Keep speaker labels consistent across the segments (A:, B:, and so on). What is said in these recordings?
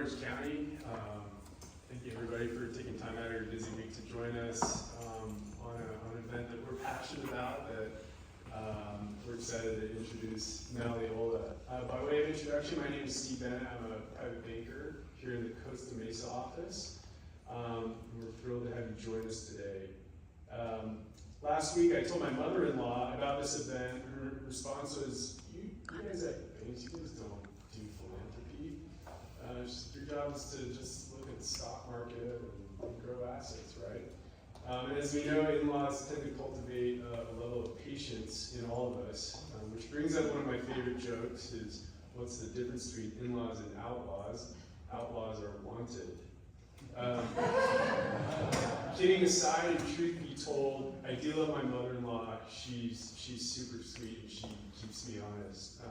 A: Orange County. Thank you everybody for taking time out of your busy week to join us on an event that we're passionate about, that we're excited to introduce Mauli. By way of introduction, my name is Steve Bennet. I'm a private banker here in the Costa Mesa office. We're thrilled to have you join us today. Last week I told my mother-in-law about this event. Her response was, you guys at banks, you guys don't do philanthropy. Your job is to just look at the stock market and grow assets, right? And as we know, in-laws tend to cultivate a level of patience in all of us, which brings up one of my favorite jokes is, what's the difference between in-laws and outlaws? Outlaws are wanted. Kidding aside, and truth be told, I do love my mother-in-law. She's super sweet and she keeps me honest.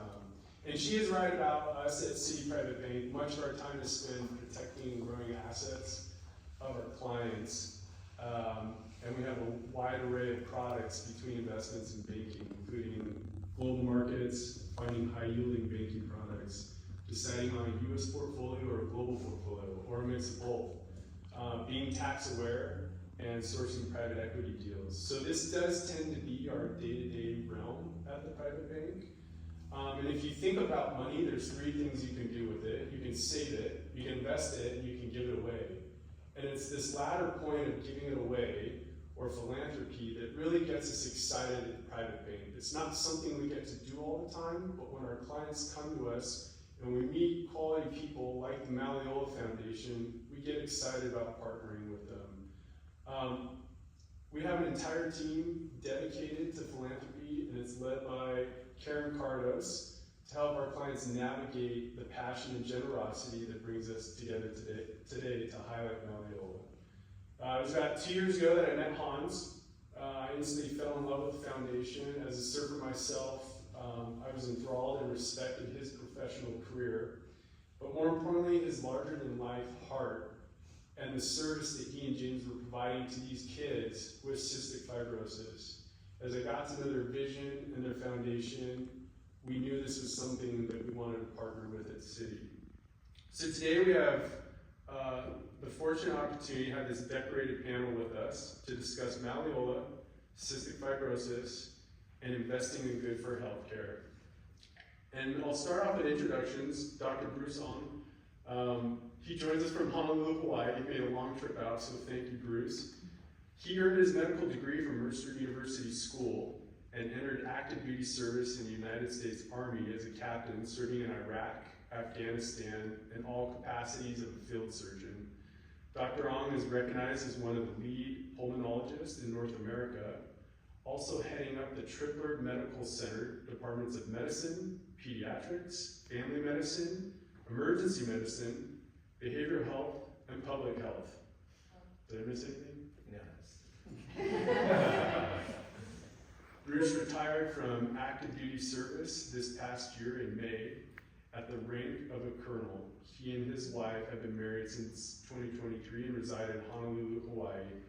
A: And she is right about us at Citi Private Bank. Much of our time is spent protecting and growing assets of our clients. And we have a wide array of products between investments and banking, including global markets, finding high-yielding banking products, deciding on a U.S. portfolio or a global portfolio, or a mix of both. Being tax aware, and sourcing private equity deals. So this does tend to be our day-to-day realm at the private bank. And if you think about money, there's three things you can do with it. You can save it, you can invest it, and you can give it away. And it's this latter point of giving it away, or philanthropy, that really gets us excited at the private bank. It's not something we get to do all the time, but when our clients come to us and we meet quality people like the Mauli Foundation, we get excited about partnering with them. We have an entire team dedicated to philanthropy, and it's led by Kardos to help our clients navigate the passion and generosity that brings us together today to highlight Mauli. It was about 2 years ago that I met Hans. I instantly fell in love with the foundation. As a surfer myself, I was enthralled and respected his professional career, but more importantly, his larger-than-life heart and the service that he and James were providing to these kids with cystic fibrosis. As I got to know their vision and their foundation, we knew this was something that we wanted to partner with at Citi. So today we have the fortunate opportunity to have this decorated panel with us to discuss Mauli, cystic fibrosis, and investing in good for healthcare. And I'll start off with introductions. Dr. Bruce Ong. He joins us from Honolulu, Hawaii. He made a long trip out, so thank you, Bruce. He earned his medical degree from Mercer University School and entered active duty service in the United States Army as a captain, serving in Iraq, Afghanistan, and all capacities of a field surgeon. Dr. Ong is recognized as one of the lead pulmonologists in North America, also heading up the Tripler Medical Center, departments of medicine, pediatrics, family medicine, emergency medicine, behavioral health, and public health. Did I miss anything? Yes. Bruce retired from active duty service this past year in May at the rank of a colonel. He and his wife have been married since 2023 and reside in Honolulu, Hawaii.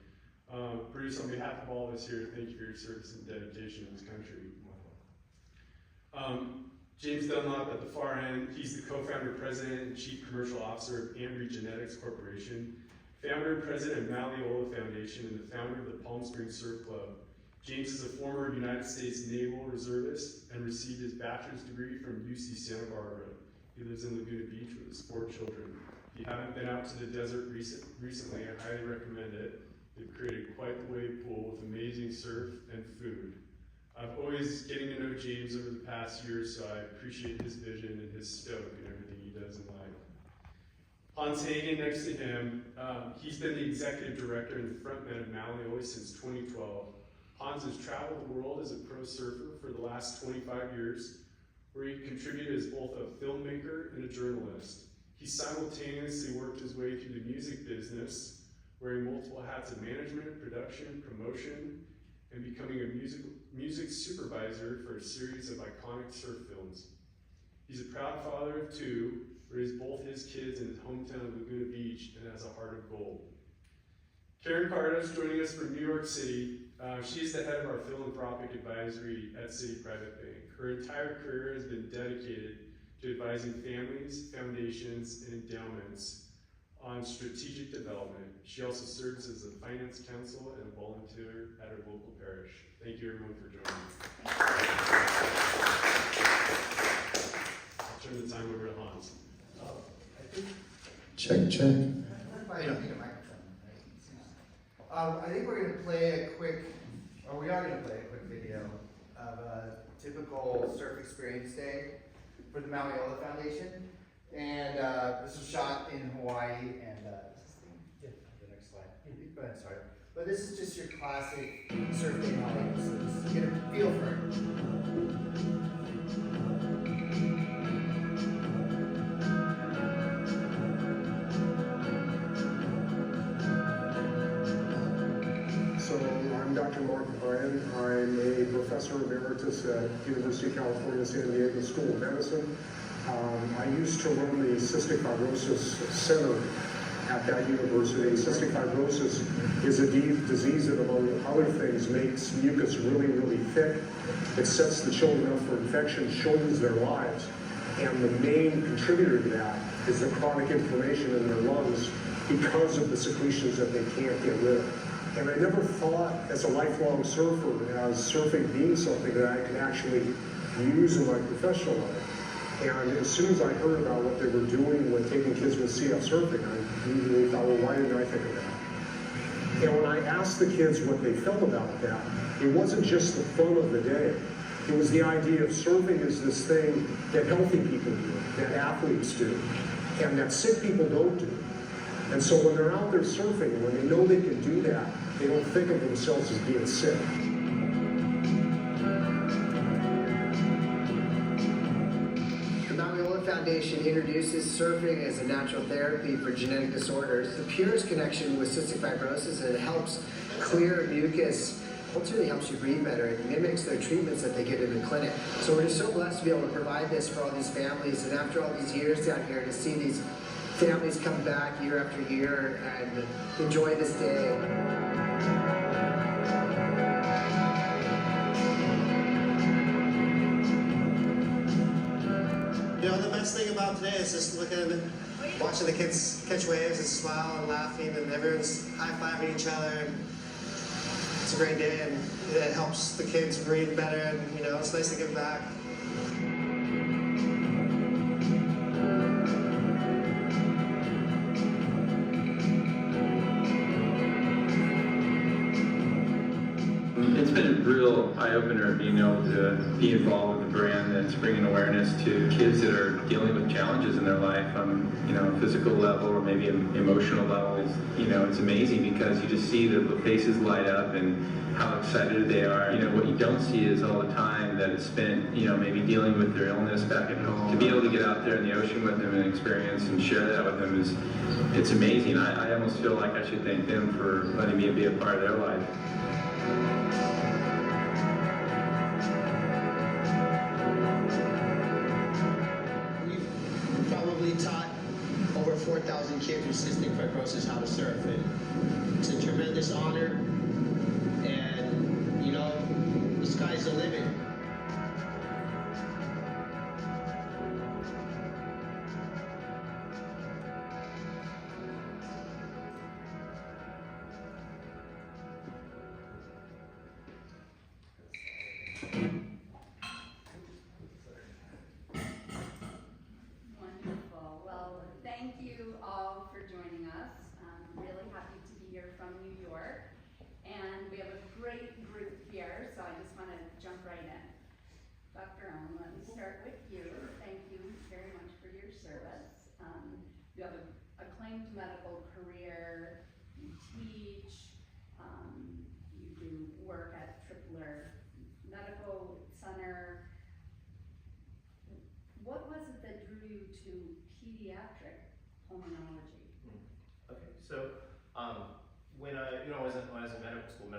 A: Bruce, on behalf of all of us here, thank you for your service and dedication to this country. James Dunlop at the far end, he's the co-founder, president, and chief commercial officer of Ambry Genetics Corporation, founder and president of Mauli Foundation, and the founder of the Palm Springs Surf Club. James is a former United States Naval Reservist and received his bachelor's degree from UC Santa Barbara. He lives in Laguna Beach with his 4 children. If you haven't been out to the desert recently, I highly recommend it. They've created quite the wave pool with amazing surf and food. I've always getting to know James over the past year, so I appreciate his vision and his stoke in everything he does in life. Hans Hagen next to him, he's been the executive director and the frontman of Mauli since 2012. Hans has traveled the world as a pro surfer for the last 25 years, where he contributed as both a filmmaker and a journalist. He simultaneously worked his way through the music business, wearing multiple hats of management, production, promotion, and becoming a music supervisor for a series of iconic surf films. He's a proud father of 2, raised both his kids in his hometown of Laguna Beach, and has a heart of gold. Kardos joining us from New York City. She's the head of our Philanthropic advisory at Citi Private Bank. Her entire career has been dedicated to advising families, foundations, and endowments on strategic development. She also serves as a finance counsel and a volunteer at her local parish. Thank you everyone for joining me. I'll turn the time over to Hans.
B: Check, check.
C: I don't need a microphone. I think we're going to play a quick, or we are going to play a quick video of a typical surf experience day for the Mauli Foundation. And this was shot in Hawaii, and the next slide. Go ahead, sorry. But this is just your classic surf day Mauli. So just get a feel for it.
D: So I'm Dr. Mark Bryan. I'm a professor emeritus at University of California, San Diego School of Medicine. I used to run the Cystic Fibrosis Center at that university. Cystic fibrosis is a disease that, among other things, makes mucus really, really thick. It sets the children up for infection, shortens their lives. And the main contributor to that is the chronic inflammation in their lungs because of the secretions that they can't get rid of. And I never thought, as a lifelong surfer, as surfing being something that I could actually use in my professional life. And as soon as I heard about what they were doing with taking kids with CF surfing, I immediately thought, well, why didn't I think of that? And when I asked the kids what they felt about that, it wasn't just the fun of the day. It was the idea of surfing as this thing that healthy people do, that athletes do, and that sick people don't do. And so when they're out there surfing, and when they know they can do that, they don't think of themselves as being sick.
C: The Mauli Foundation introduces surfing as a natural therapy for genetic disorders. The purest connection with cystic fibrosis, and it helps clear mucus. Ultimately helps you breathe better. It mimics their treatments that they get in the clinic. So we're just so blessed to be able to provide this for all these families, and after all these years down here, to see these families come back year after year and enjoy this day.
E: You know, the best thing about today is just looking at it, watching the kids catch waves and smile and laughing, and everyone's high-fiving each other. And it's a great day, and it helps the kids breathe better, and you know, it's nice to give back.
F: It's been a real eye-opener being able to be involved with a brand that's bringing awareness to kids that are dealing with challenges in their life on, you know, a physical level or maybe an emotional level. It's amazing because you just see the faces light up and how excited they are. You know, what you don't see is all the time that it's spent, you know, maybe dealing with their illness back at home. To be able to get out there in the ocean with them and experience and share that with them it's amazing. I almost feel like I should thank them for letting me be a part of their life.
G: We've probably taught over 4,000 kids with cystic fibrosis how to surf. And it's a tremendous honor, and you know, the sky's the limit.
H: Wonderful. Well, thank you all for joining us. I'm really happy to be here from New York. And we have a great group here, so I just want to jump right in. Dr. Owen, let me start with you. Thank you very much for your service. You have an acclaimed medical career, you teach, you do work at Tripler Medical Center. What was it that drew you to pediatric pulmonology?
I: Okay, so when I was in medical school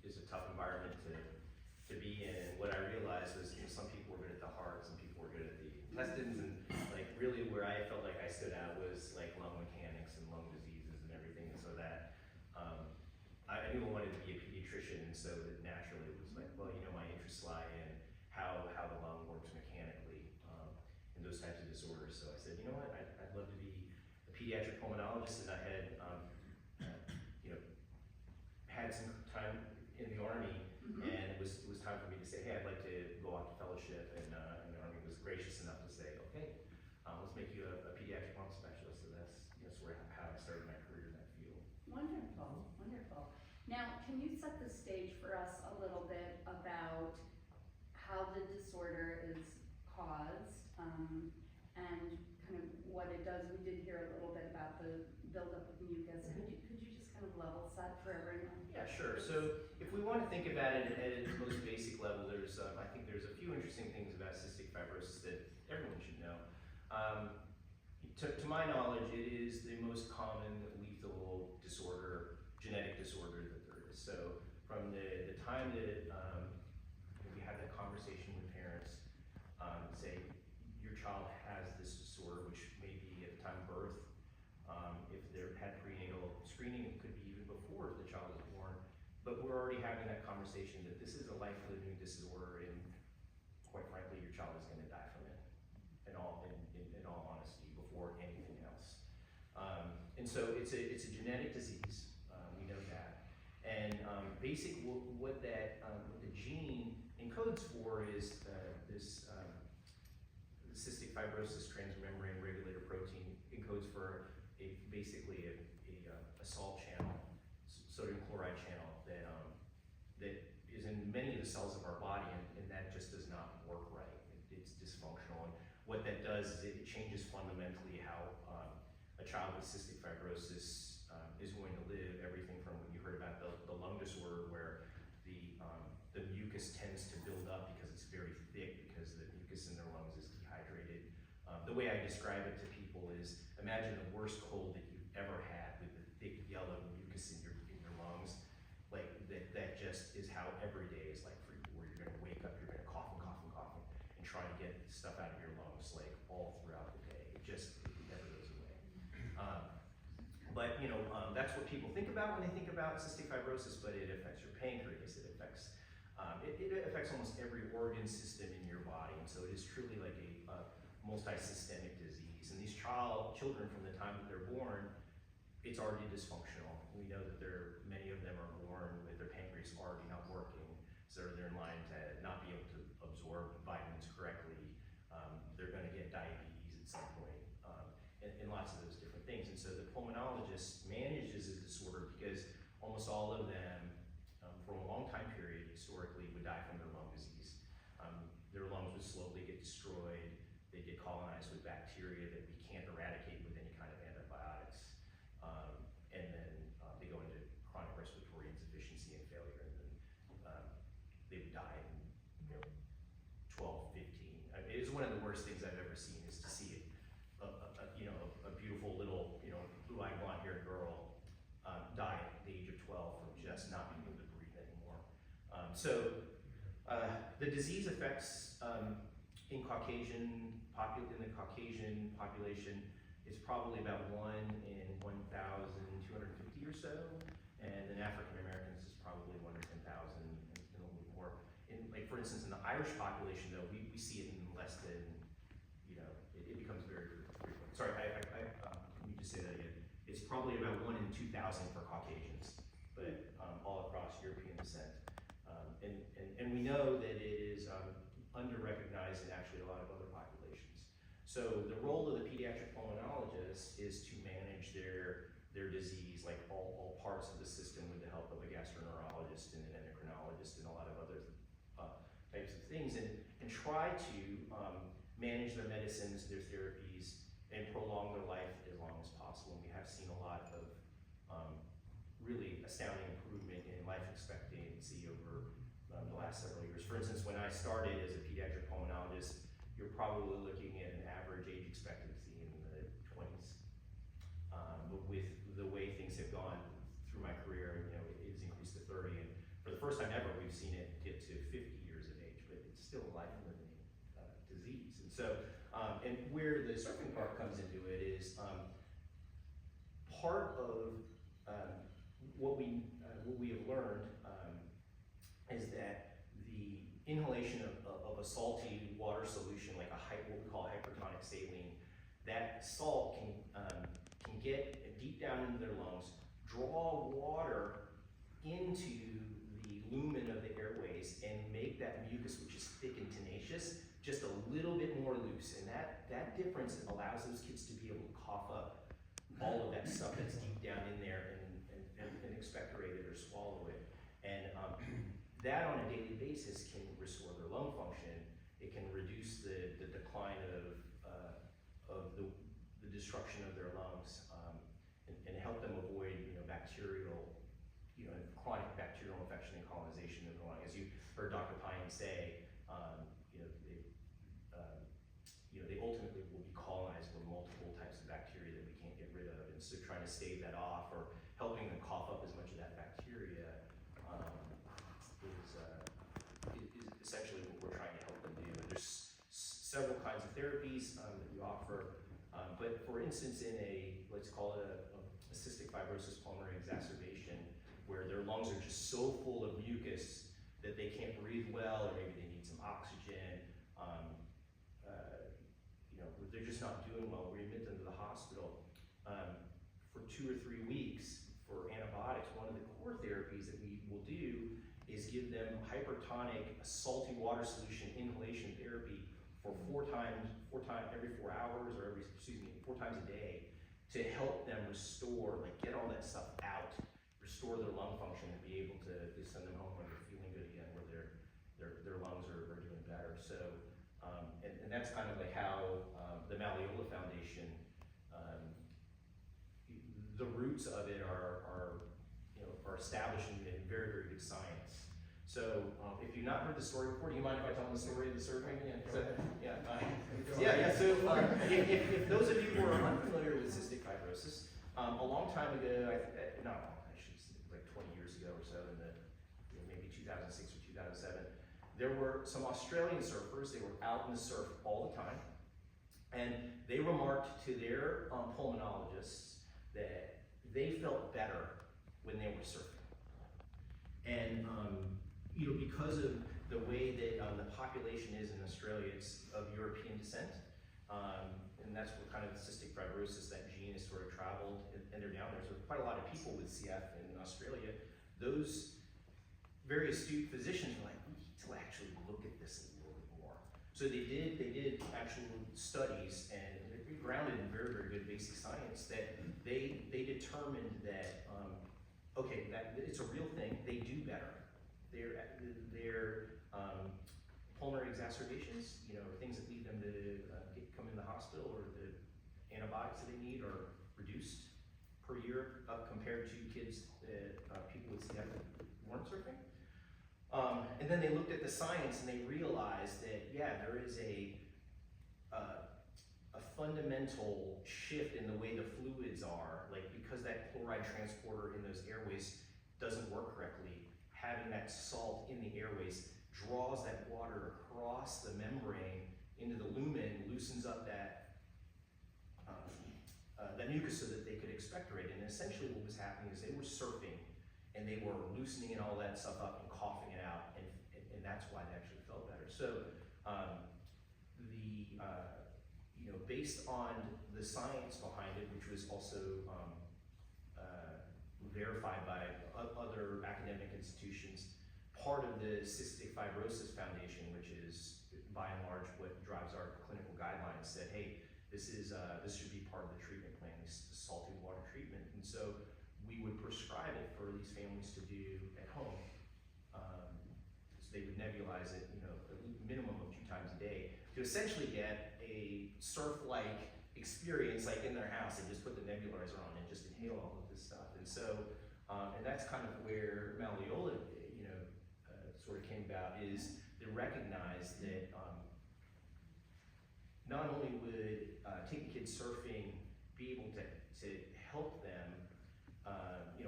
I: is a tough environment to be in. And what I realized was, you know, some people were good at the heart, some people were good at the intestines, and like really where I felt like I stood out was like lung mechanics and lung diseases and everything. And so that I knew I wanted to be a pediatrician, and so that naturally it was like, well, you know, my interests lie in how the lung works mechanically, and those disorders. So I said, you know what, I'd love to be a pediatric pulmonologist, and I had, you know, had some time in the Army, and it was time for me to say, hey, I'd like to go off to fellowship, and the Army was gracious enough to say, okay, let's make you a pediatric lung specialist. So that's where how I started my career in that field.
H: Wonderful, wonderful. Now, can you set the stage for us a little bit about how the disorder is caused, and kind of what it does? We did hear a little bit about the buildup of mucus. Could you just kind of level set for everyone?
I: Yeah, sure. So if we want to think about it at its most basic level, there's I think there's a few interesting things about cystic fibrosis that everyone should know. To my knowledge, it is the most common lethal disorder, genetic disorder that there is. So from the time that we have that conversation with parents, say your child has this disorder, which may be at the time of birth, if they've had prenatal screening, it could be even before the child is born, but we're already having that conversation that this is a life-limiting disorder, and quite frankly, your child is going to die from it, in all honesty, before anything else. And so it's a genetic disease, we know that, and what the gene encodes for is this the cystic fibrosis transmembrane regulator protein encodes for basically a salt channel, sodium chloride channel that is in many of the cells of our body, and that just does not work right. It's dysfunctional, and what that does is it changes fundamentally how a child with cystic fibrosis is going to live. Everything from when you heard about the lung disorder, where the mucus tends to build up because it's very thick, because the mucus in their lungs is dehydrated. The way I describe it to people is, imagine the worst cold that you've ever had with the thick yellow mucus in your lungs. Like that just is how every day is like for you, where you're gonna wake up, you're gonna cough and try to get stuff out of your lungs like all throughout the day. It never goes away. But you know, that's what people think about when they think about cystic fibrosis, but it affects your pancreas, it affects almost every organ system in your body, and so it is truly like a multi-systemic disease. And these children, from the time that they're born, it's already dysfunctional. We know that many of them are born with their pancreas already not working, so they're in line to not be able to absorb vitamins correctly. They're going to get diabetes at some point, and lots of those different things. And so the pulmonologist manages this disorder because almost all of them, for a long time period, historically, would die from their lung disease. Their lungs would slowly get destroyed. They get colonized with bacteria that we can't eradicate with any kind of antibiotics. And then they go into chronic respiratory insufficiency and failure, and then they would die in 12, 15. I mean, it is one of the worst things I've ever seen, is to see a beautiful little, blue-eyed, blonde-haired girl die at the age of 12 from just not being able to breathe anymore. So the disease affects in the Caucasian population, it's probably about 1 in 1,250 or so, and in African Americans it's probably 1 in 10,000, and a little bit more. Like for instance, in the Irish population, though, we see it in less than, it becomes very frequent. Sorry, let me just say that again. It's probably about 1 in 2,000 for Caucasians, but all across European descent. And we know that it is under-recognized in actually a lot of other populations. So the role of the pediatric pulmonologist is to manage their disease, like all parts of the system, with the help of a gastroenterologist and an endocrinologist and a lot of other types of things, and try to manage their medicines, their therapies, and prolong their life as long as possible. And we have seen a lot of really astounding improvement in life expectancy over the last several years. For instance, when I started as a pediatric pulmonologist, you're probably looking at an average age expectancy in the 20s. But with the way things have gone through my career, it has increased to 30, and for the first time ever, we've seen it get to 50 years of age, but it's still a life-limiting disease. And so, and where the surfing part comes into it is part of what we have learned is that the inhalation of a salty water solution, like what we call hypertonic saline, that salt can get deep down into their lungs, draw water into the lumen of the airways, and make that mucus, which is thick and tenacious, just a little bit more loose. And that difference allows those kids to be able to cough up all of that stuff that's deep down in there and expectorate it or swallow it. And that on a daily basis can restore their lung function. It can reduce the decline of the destruction of their lungs, and help them avoid bacterial, chronic bacterial infection and colonization of the lung. As you heard Dr. Pine say, they ultimately will be colonized with multiple types of bacteria that we can't get rid of, and so trying to stave that off or helping them cough up as much of that bacteria is essentially what we're trying to help them do. And there's several kinds of therapies that we offer, but for instance, in let's call it a cystic fibrosis pulmonary exacerbation, where their lungs are just so full of mucus that they can't breathe well, or maybe they need some oxygen. They're just not doing well. We admit them to the hospital for 2 or 3 weeks for antibiotics. One of the core therapies that we will do is give them hypertonic salty water solution inhalation therapy for 4 times every 4 hours, or 4 times a day, to help them restore, get all that stuff out, restore their lung function, and be able to send them home when they're feeling good again, where their lungs are doing better. So, and that's kind of like how the Mauli Foundation, the roots of it are establishing in very, very good science. So, if you've not heard the story before, do you mind if I tell them the story of the surgery? So, if those of you who are unfamiliar with cystic fibrosis, a long time ago, like 20 years ago or so, in maybe 2006 or 2007, there were some Australian surfers. They were out in the surf all the time, and they remarked to their pulmonologists that they felt better when they were surfing. And because of the way that the population is in Australia, it's of European descent, and that's what kind of cystic fibrosis, that gene has sort of traveled, and they're down there. So quite a lot of people with CF in Australia. Those very astute physicians were like, we need to actually look at this a little bit more. So they did actual studies, and they're grounded in very, very good basic science, that they determined that, okay, that it's a real thing. They do better. Their pulmonary exacerbations, things that lead them to come in the hospital, or the antibiotics that they need, are reduced per year compared to kids that people with CF weren't surfing. And then they looked at the science, and they realized that, there is a fundamental shift in the way the fluids are, because that chloride transporter in those airways doesn't work correctly. Having that salt in the airways draws that water across the membrane into the lumen, loosens up that mucus so that they could expectorate. And essentially what was happening is they were surfing, and they were loosening and all that stuff up and coughing it out, and that's why they actually felt better. So based on the science behind it, which was also verified by other academic institutions, part of the Cystic Fibrosis Foundation, which is by and large what drives our clinical guidelines, said, hey, this should be part of the treatment plan, this salty water treatment. And so we would prescribe it for these families to do at home. So they would nebulize it, a minimum of 2 times a day, to essentially get a surf-like experience, like in their house. They just put the nebulizer on and just inhale all of this stuff. And so, and that's kind of where Mauli, sort of came about, is they recognized that not only would taking kids surfing be able to help them,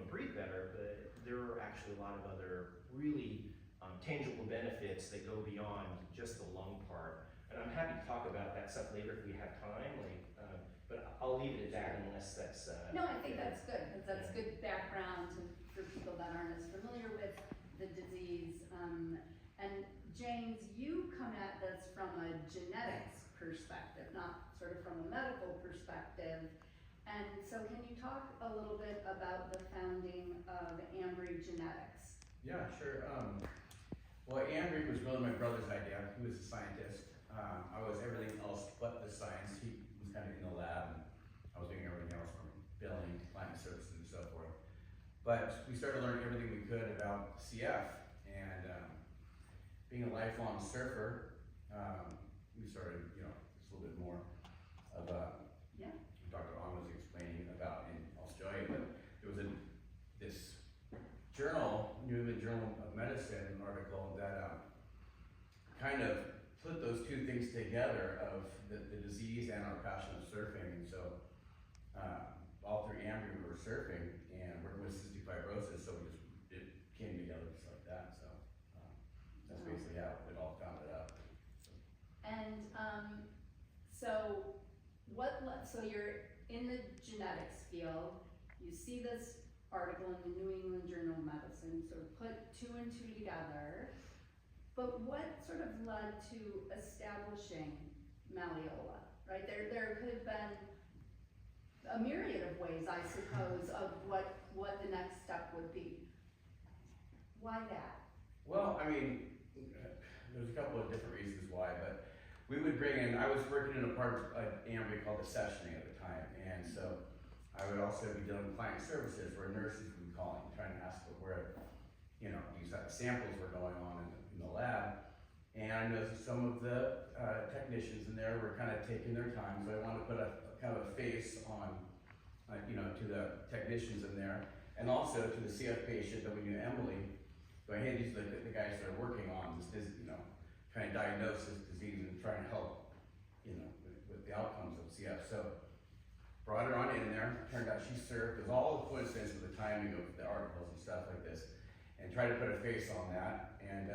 I: breathe better, but there are actually a lot of other really tangible benefits that go beyond just the lung part. And I'm happy to talk about that stuff later if we have time, but I'll leave it at that unless that's...
H: No, I think that's good, because that's good background for people that aren't as familiar with the disease. And James, you come at this from a genetics perspective, not sort of from a medical perspective. And so can you talk a little bit about the founding of Ambry Genetics?
B: Yeah, sure. Well, Ambry was really my brother's idea. He was a scientist. I was everything else but the science. He was kind of in the lab, and I was doing everything else from billing to client services and so forth. But we started learning everything we could about CF, and being a lifelong surfer, we started, just a little bit more of Dr. Ong was explaining about in Australia, but there was this journal, New England Journal of Medicine article that kind of put those two things together of the disease and our passion of surfing. And so all through Ambry we were surfing and working with cystic fibrosis, so it came together just like that. So that's basically how it all founded up.
H: And so you're in the genetics field, you see this article in the New England Journal of Medicine, sort of put two and two together, but what sort of led to establishing Mauli, right? There could have been a myriad of ways, I suppose, of what the next step would be. Why that?
B: Well, I mean, there's a couple of different reasons why, but we would bring in, I was working in a part of Ambry called the sessioning at the time, and so I would also be doing client services where nurses would be calling, trying to ask where, these samples were going on in the lab. And I noticed some of the technicians in there were kind of taking their time, so I wanted to put a kind of a face on, to the technicians in there, and also to the CF patient that we knew, Emily, going, hey, these are the guys that are working on this, trying to diagnose this disease and trying to help, with the outcomes of CF. So brought her on in there. Turned out she served. It was all a coincidence with the timing of the articles and stuff like this, and tried to put a face on that. And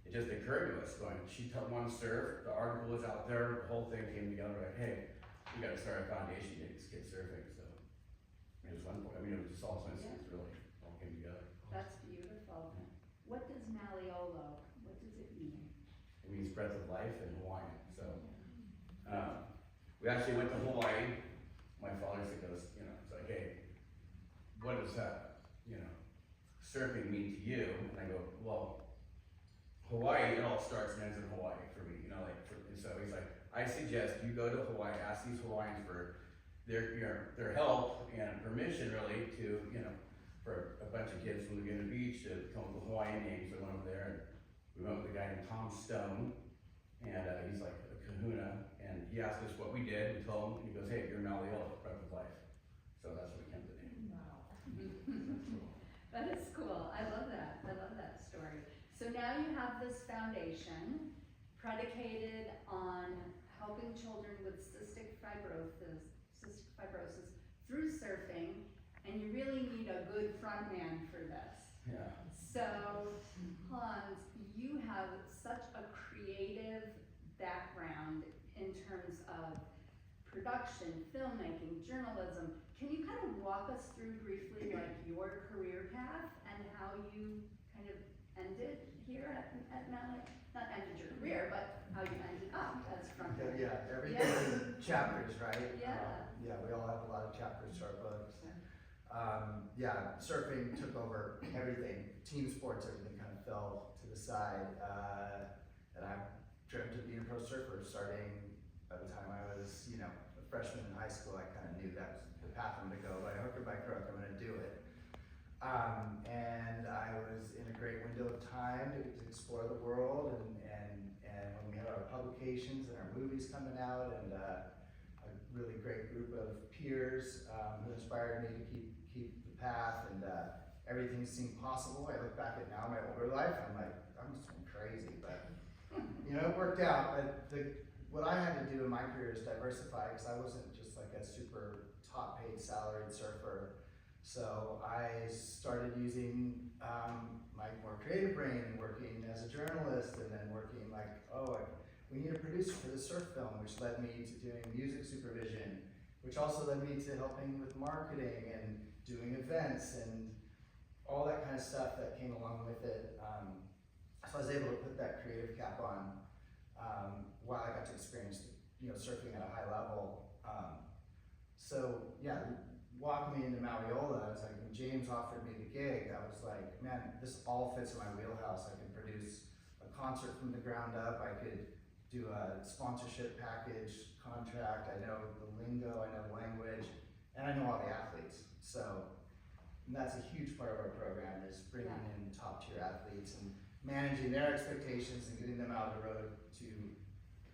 B: it just occurred to us, going, she took one serve. The article was out there. The whole thing came together. Like, hey, we got to start a foundation to get these kids surfing. So it was one point. It was just all coincidence, really. All came together.
H: That's beautiful. What does Maliolo, what does it mean?
B: It means breath of life in Hawaiian. So we actually went to Hawaii. My father goes, it's like, hey, what does that, surfing mean to you? And I go, well, Hawaii, it all starts and ends in Hawaii for me, and so he's like, I suggest you go to Hawaii, ask these Hawaiians for their help and permission, really, to, for a bunch of kids from Laguna Beach to come up with Hawaiian names. So I went over there, and we went with a guy named Tom Stone, and he's like a kahuna, and he asked us what we did. We told him, and he goes, hey, you're Mauli, breath of life. So that's what we came to the name.
H: Wow. That is cool. I love that. I love that story. So now you have this foundation predicated on helping children with cystic fibrosis through surfing, and you really need a good front man for this.
B: Yeah.
H: So, Hans, you have such a creative background in terms of production, filmmaking, journalism. Can you kind of walk us through briefly your career path and how you kind of ended here at Mauli? Not ended your career, but how you ended up as front man.
C: Yeah, everything in chapters, right?
H: Yeah.
C: Yeah, we all have a lot of chapters to our books. Surfing took over everything. Team sports, everything kind of fell to the side. And I dreamt of being a pro surfer starting by the time I was, a freshman in high school. I kind of knew that was the path I'm gonna go. By hook or by crook, I'm gonna do it. And I was in a great window of time to explore the world, and when we had our publications and our movies coming out, and a really great group of peers who inspired me to keep the path, and everything seemed possible. I look back at now my older life, I'm like, I'm just going crazy, but it worked out. But what I had to do in my career is diversify, because I wasn't just like a super top paid salaried surfer. So I started using my more creative brain and working as a journalist, and then working we need a producer for the surf film, which led me to doing music supervision, which also led me to helping with marketing and doing events and all that kind of stuff that came along with it. So I was able to put that creative cap on while I got to experience surfing at a high level. So yeah, walking me into Maui, I was like, when James offered me the gig, I was like, man, this all fits in my wheelhouse. I can produce a concert from the ground up. I could do a sponsorship package contract. I know the lingo, I know the language, and I know all the athletes. So that's a huge part of our program, is bringing in top tier athletes and managing their expectations and getting them out of the road to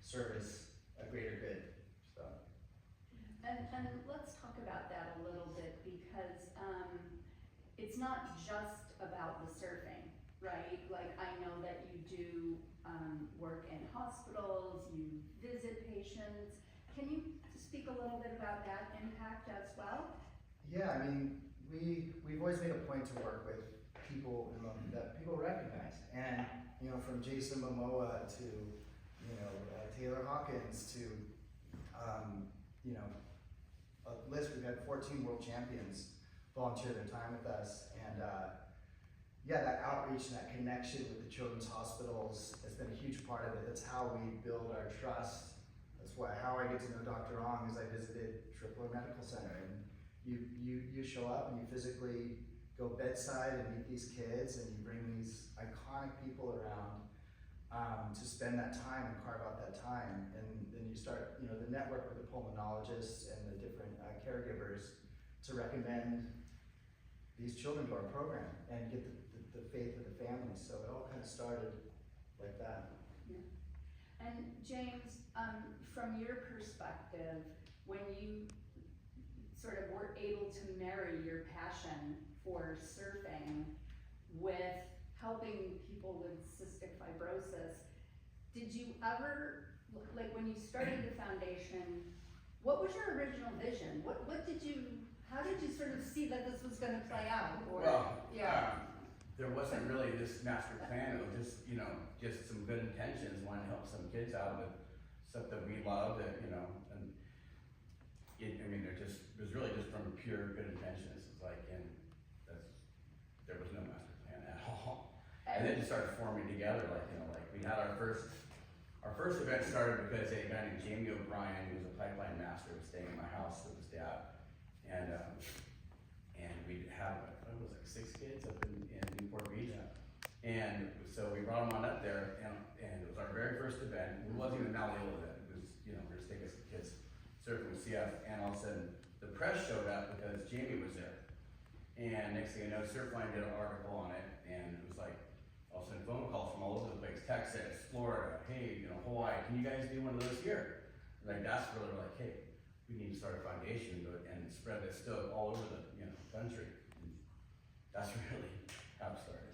C: service a greater good. So.
H: And let's talk about that a little bit, because it's not just about the surfing, right? Like, I know that you do work in hospitals, you visit patients. Can you speak a little bit about that impact as well?
C: Yeah, I mean, we've always made a point to work with people that people recognize, and from Jason Momoa to Taylor Hawkins to a list. We've had 14 world champions volunteer their time with us, and that outreach and that connection with the children's hospitals has been a huge part of it. That's how we build our trust. That's how I get to know Dr. Ong, is I visited Tripler Medical Center, and you show up and you physically go bedside and meet these kids, and you bring these iconic people around to spend that time and carve out that time, and then you start the network with the pulmonologists and the different caregivers to recommend these children to our program and get the faith of the family. So it all kind of started like that.
H: Yeah. And James, from your perspective, when you sort of were able to marry your passion for surfing with helping people with cystic fibrosis, did you ever, like when you started the foundation, what was your original vision? How did you sort of see that this was going to play out?
B: There wasn't really this master plan. It was just some good intentions, wanting to help some kids out with stuff that we love, and it was really just from pure good intentions. It's like, there was no master plan at all. And then it started forming together, like we had our first event started because a guy named Jamie O'Brien, who was a pipeline master, was staying in my house with his dad, and we had 6 kids up in Newport Beach, and so we brought them on up there, and it was our very first event. It wasn't even a Mauli event. It was we were just taking some kids surfing with CF, and all of a sudden the press showed up because Jamie was there, and next thing you know, Surfline did an article on it, and it was like all of a sudden phone calls from all over the place, Texas, Florida, hey, Hawaii, can you guys do one of those here? Like, that's really like, hey, we need to start a foundation and spread this stuff all over the country. And that's really how it started.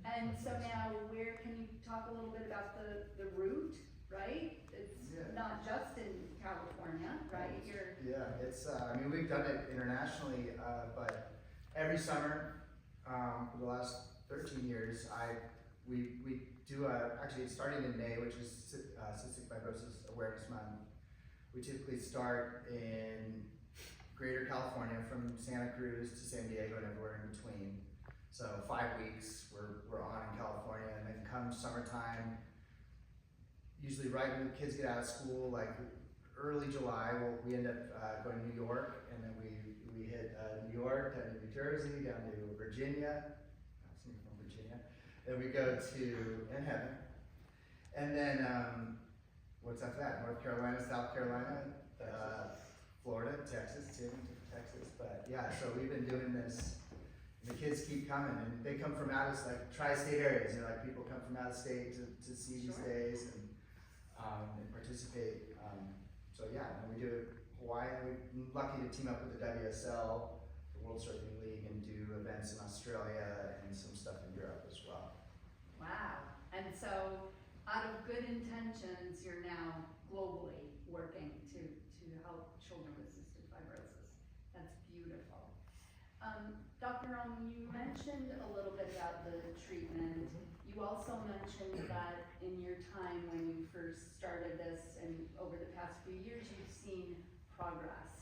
H: And so now, where can you talk a little bit about the route, right? It's not just in California, right?
C: It's we've done it internationally, but every summer for the last 13 years, we do actually starting in May, which is Cystic Fibrosis Awareness Month. We typically start in Greater California, from Santa Cruz to San Diego and everywhere in between. So 5 weeks we're on in California, and then come summertime, usually right when the kids get out of school, like early July, we end up going to New York, and then we hit New York, down to New Jersey, down to Virginia. From Virginia. Then we go to Heaven, and then what's after that? North Carolina, South Carolina, Florida, Texas, Texas. But yeah, so we've been doing this. And the kids keep coming, and they come from out of tri-state areas. People come from out of state to see these days and participate. So yeah, and we do Hawaii. We're lucky to team up with the WSL, the World Surfing League, and do events in Australia and some stuff in Europe as well.
H: Wow. And so, out of good intentions, you're now globally working to help children with cystic fibrosis. That's beautiful. Dr. Ong, you mentioned a little bit about the treatment. You also mentioned that in your time when you first started this and over the past few years, you've seen progress.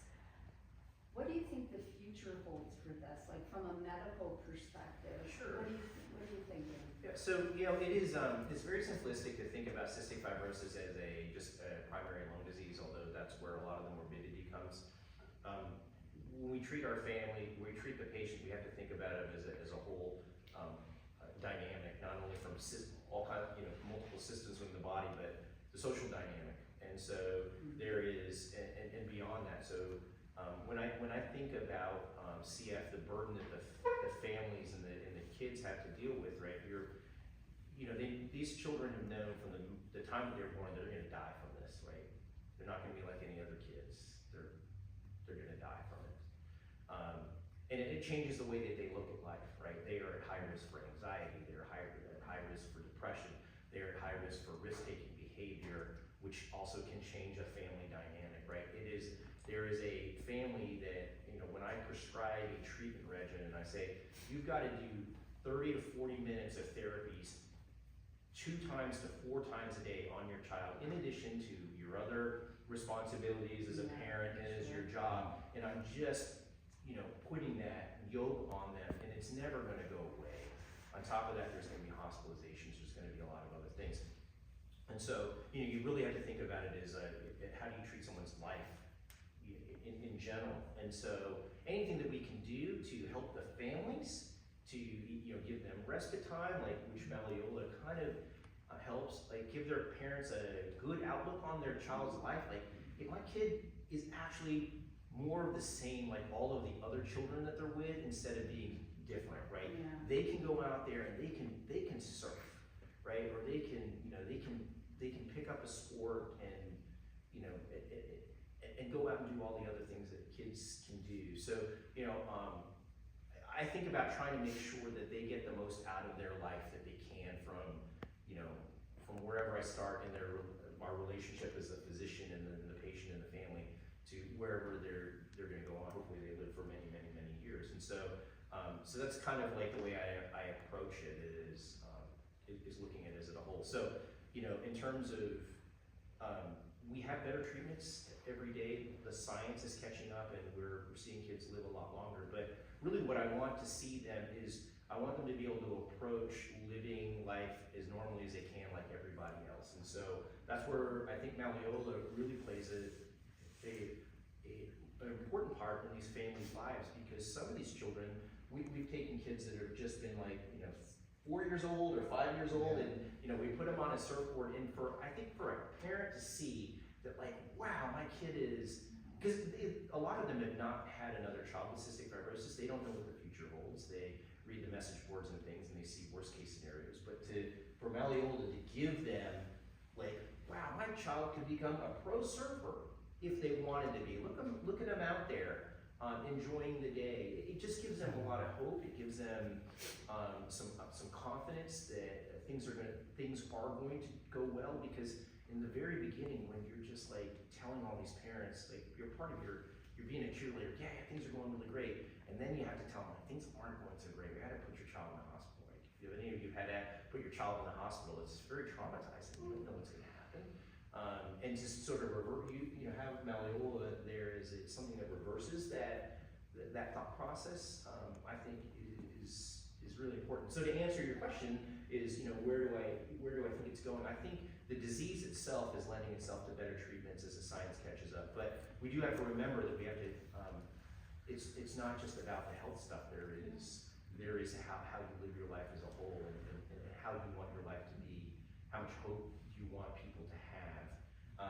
H: What do you think the future holds for this, like from a medical perspective?
I: Sure.
H: What are you thinking?
I: Yeah, so, you know, it is, it's very simplistic to think about cystic fibrosis as just a primary lung disease, although that's where a lot of the morbidity comes. When we treat our family, when we treat the patient, we have to think about it as a whole dynamic, not only from all kinds of, multiple systems within the body, but the social dynamic. And so there is, and beyond that. So when I think about CF, the burden that the families and the kids have to deal with, right? These children have known from the time that they're born they're going to die from this, right? They're not going to be like any other kids. They're going to die from it, and it changes the way that they look at life, right? They are at high risk for anxiety. They're at high risk for depression. They're at high risk for risk-taking behavior, which also can change a family dynamic, right? There is a family that, when I prescribe a treatment regimen, I say, you've got to do 30 to 40 minutes of therapies 2 times to 4 times a day on your child, in addition to your other responsibilities as a parent and as your job. And I'm just, putting that yoke on them, and it's never going to go away. On top of that, there's going to be hospitalizations, there's going to be a lot of other things. And so, you really have to think about it as how do you treat someone's life in general. And so anything that we can do to help the families, to give them respite time, like which Mauli kind of helps, like give their parents a good outlook on their child's life. Like, if my kid is actually more of the same like all of the other children that they're with, instead of being different, right? Yeah. They can go out there and they can surf, right? Or they can pick up a sport and and go out and do all the other things that kids can do. So I think about trying to make sure that they get the most out of their life that they can from wherever I start in our relationship as a physician and the patient and the family to wherever they're going to go on. Hopefully they live for many, many, many years. And so that's kind of like the way I approach it is looking at it as a whole. So in terms of we have better treatments every day. The science is catching up, and we're seeing kids live a lot longer. But really, what I want to see them is I want them to be able to approach living life as normally as they can, like everybody else. And so that's where I think Mauli really plays an important part in these families' lives, because some of these children, we've taken kids that have just been like 4 years old or 5 years old, and we put them on a surfboard, and I think for a parent to see that, like, wow, my kid is, because a lot of them have not had another child with cystic fibrosis. They don't know what the future holds. They read the message boards and things, and they see worst case scenarios. But for Mauli to give them, like, wow, my child could become a pro surfer if they wanted to be. Look at them out there enjoying the day. It just gives them a lot of hope. It gives them some confidence that things are going to go well, because in the very beginning, when you're just like telling all these parents, like you're being a cheerleader, yeah, things are going really great, and then you have to tell them like, things aren't going so great. We had to put your child in the hospital. Like, if any of you had to put your child in the hospital, it's very traumatizing. You don't know what's going to happen, and just sort of have Mauli there is something that reverses that thought process. I think is really important. So to answer your question is, where do I think it's going? I think the disease itself is lending itself to better treatments as the science catches up. But we do have to remember that we have to, it's not just about the health stuff. There is how you live your life as a whole, and how you want your life to be, how much hope you want people to have.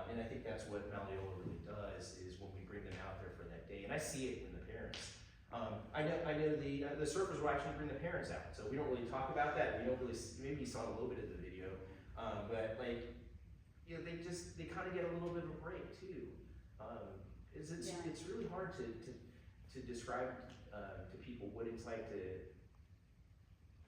I: And I think that's what Mauli really does, is when we bring them out there for that day. And I see it in the parents. I know the surfers will actually bring the parents out, so we don't really talk about that. We don't really, maybe you saw a little bit of the video, but like, they kind of get a little bit of a break too. It's really hard to describe to people what it's like to,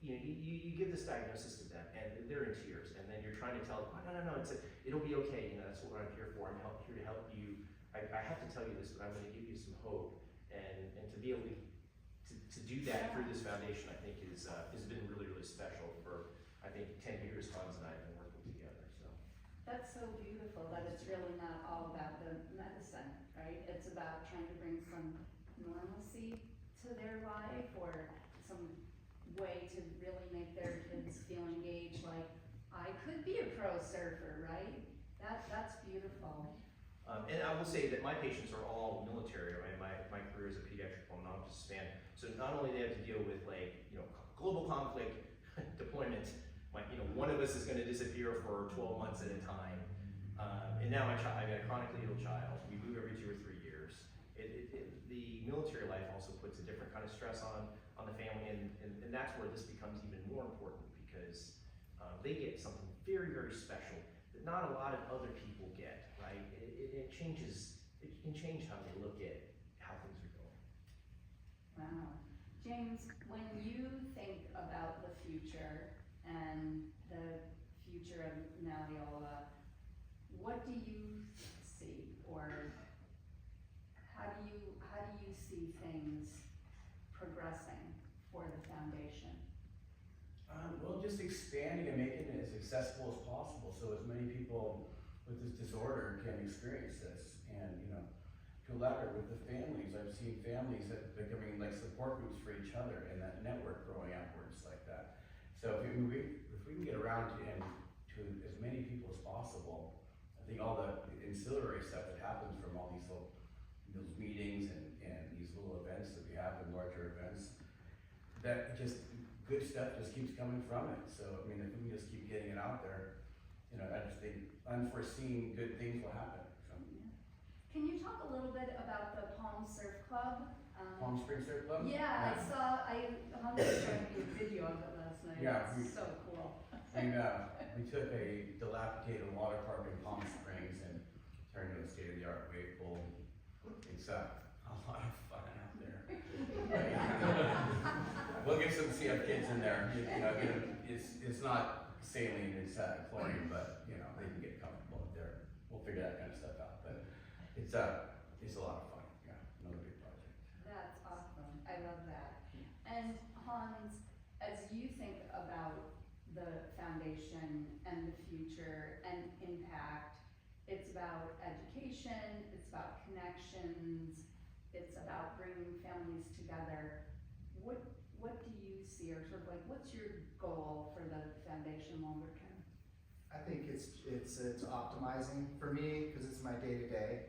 I: you give this diagnosis to them and they're in tears, and then you're trying to tell them, oh, no, it'll be okay. That's what I'm here for. I'm here to help you. I have to tell you this, but I'm going to give you some hope. And to be able to do that through this foundation, I think has been really, really special for, I think, 10 years Hans and I have been working together. So
H: that's so beautiful that it's really not all about the medicine, right? It's about trying to bring some normalcy way to really make their kids feel engaged, like, I could be a pro surfer, right? That's beautiful.
I: And I will say that my patients are all military, right? My career as a pediatric pulmonologist span. So not only do they have to deal with global conflict deployment, one of us is going to disappear for 12 months at a time. And now I've got a chronically ill child. We move every 2 or 3 years. The military life also puts a different kind of stress on the family, and that's where this becomes even more important because they get something very, very special that not a lot of other people get, right? It changes, it can change how they look at how things are going.
H: Wow. James, when you think about the future and the future of Maliola, what do you see, or how do you see things progressing for the foundation?
B: Well, just expanding and making it as accessible as possible so as many people with this disorder can experience this. And, to elaborate with the families, I've seen families that becoming like support groups for each other and that network growing outwards like that. So if we can get around to as many people as possible, I think all the ancillary stuff that happens from all those meetings and these little events that we have and larger events, that just good stuff just keeps coming from it. So, if we can just keep getting it out there, I just think unforeseen good things will happen. So.
H: Can you talk a little bit about the Palm Surf Club?
B: Palm Springs Surf Club?
H: Yeah, I Hunter showed me a video of it last night.
B: Yeah,
H: It's so cool.
B: We took a dilapidated water park in Palm Springs and turned it into a state-of-the-art wave pool. It's a lot of fun out there. We'll get some CF kids in there. It's not saline, it's chlorine, but they can get comfortable up there. We'll figure that kind of stuff out. But it's a lot of fun. Yeah, another big project.
H: That's awesome. I love that. And Hans, as you think about the foundation and the future and impact, it's about education, it's about connections, it's about bringing families together. What do you see, or sort of like, what's your goal for the foundation longer term?
C: I think it's optimizing for me because it's my day-to-day.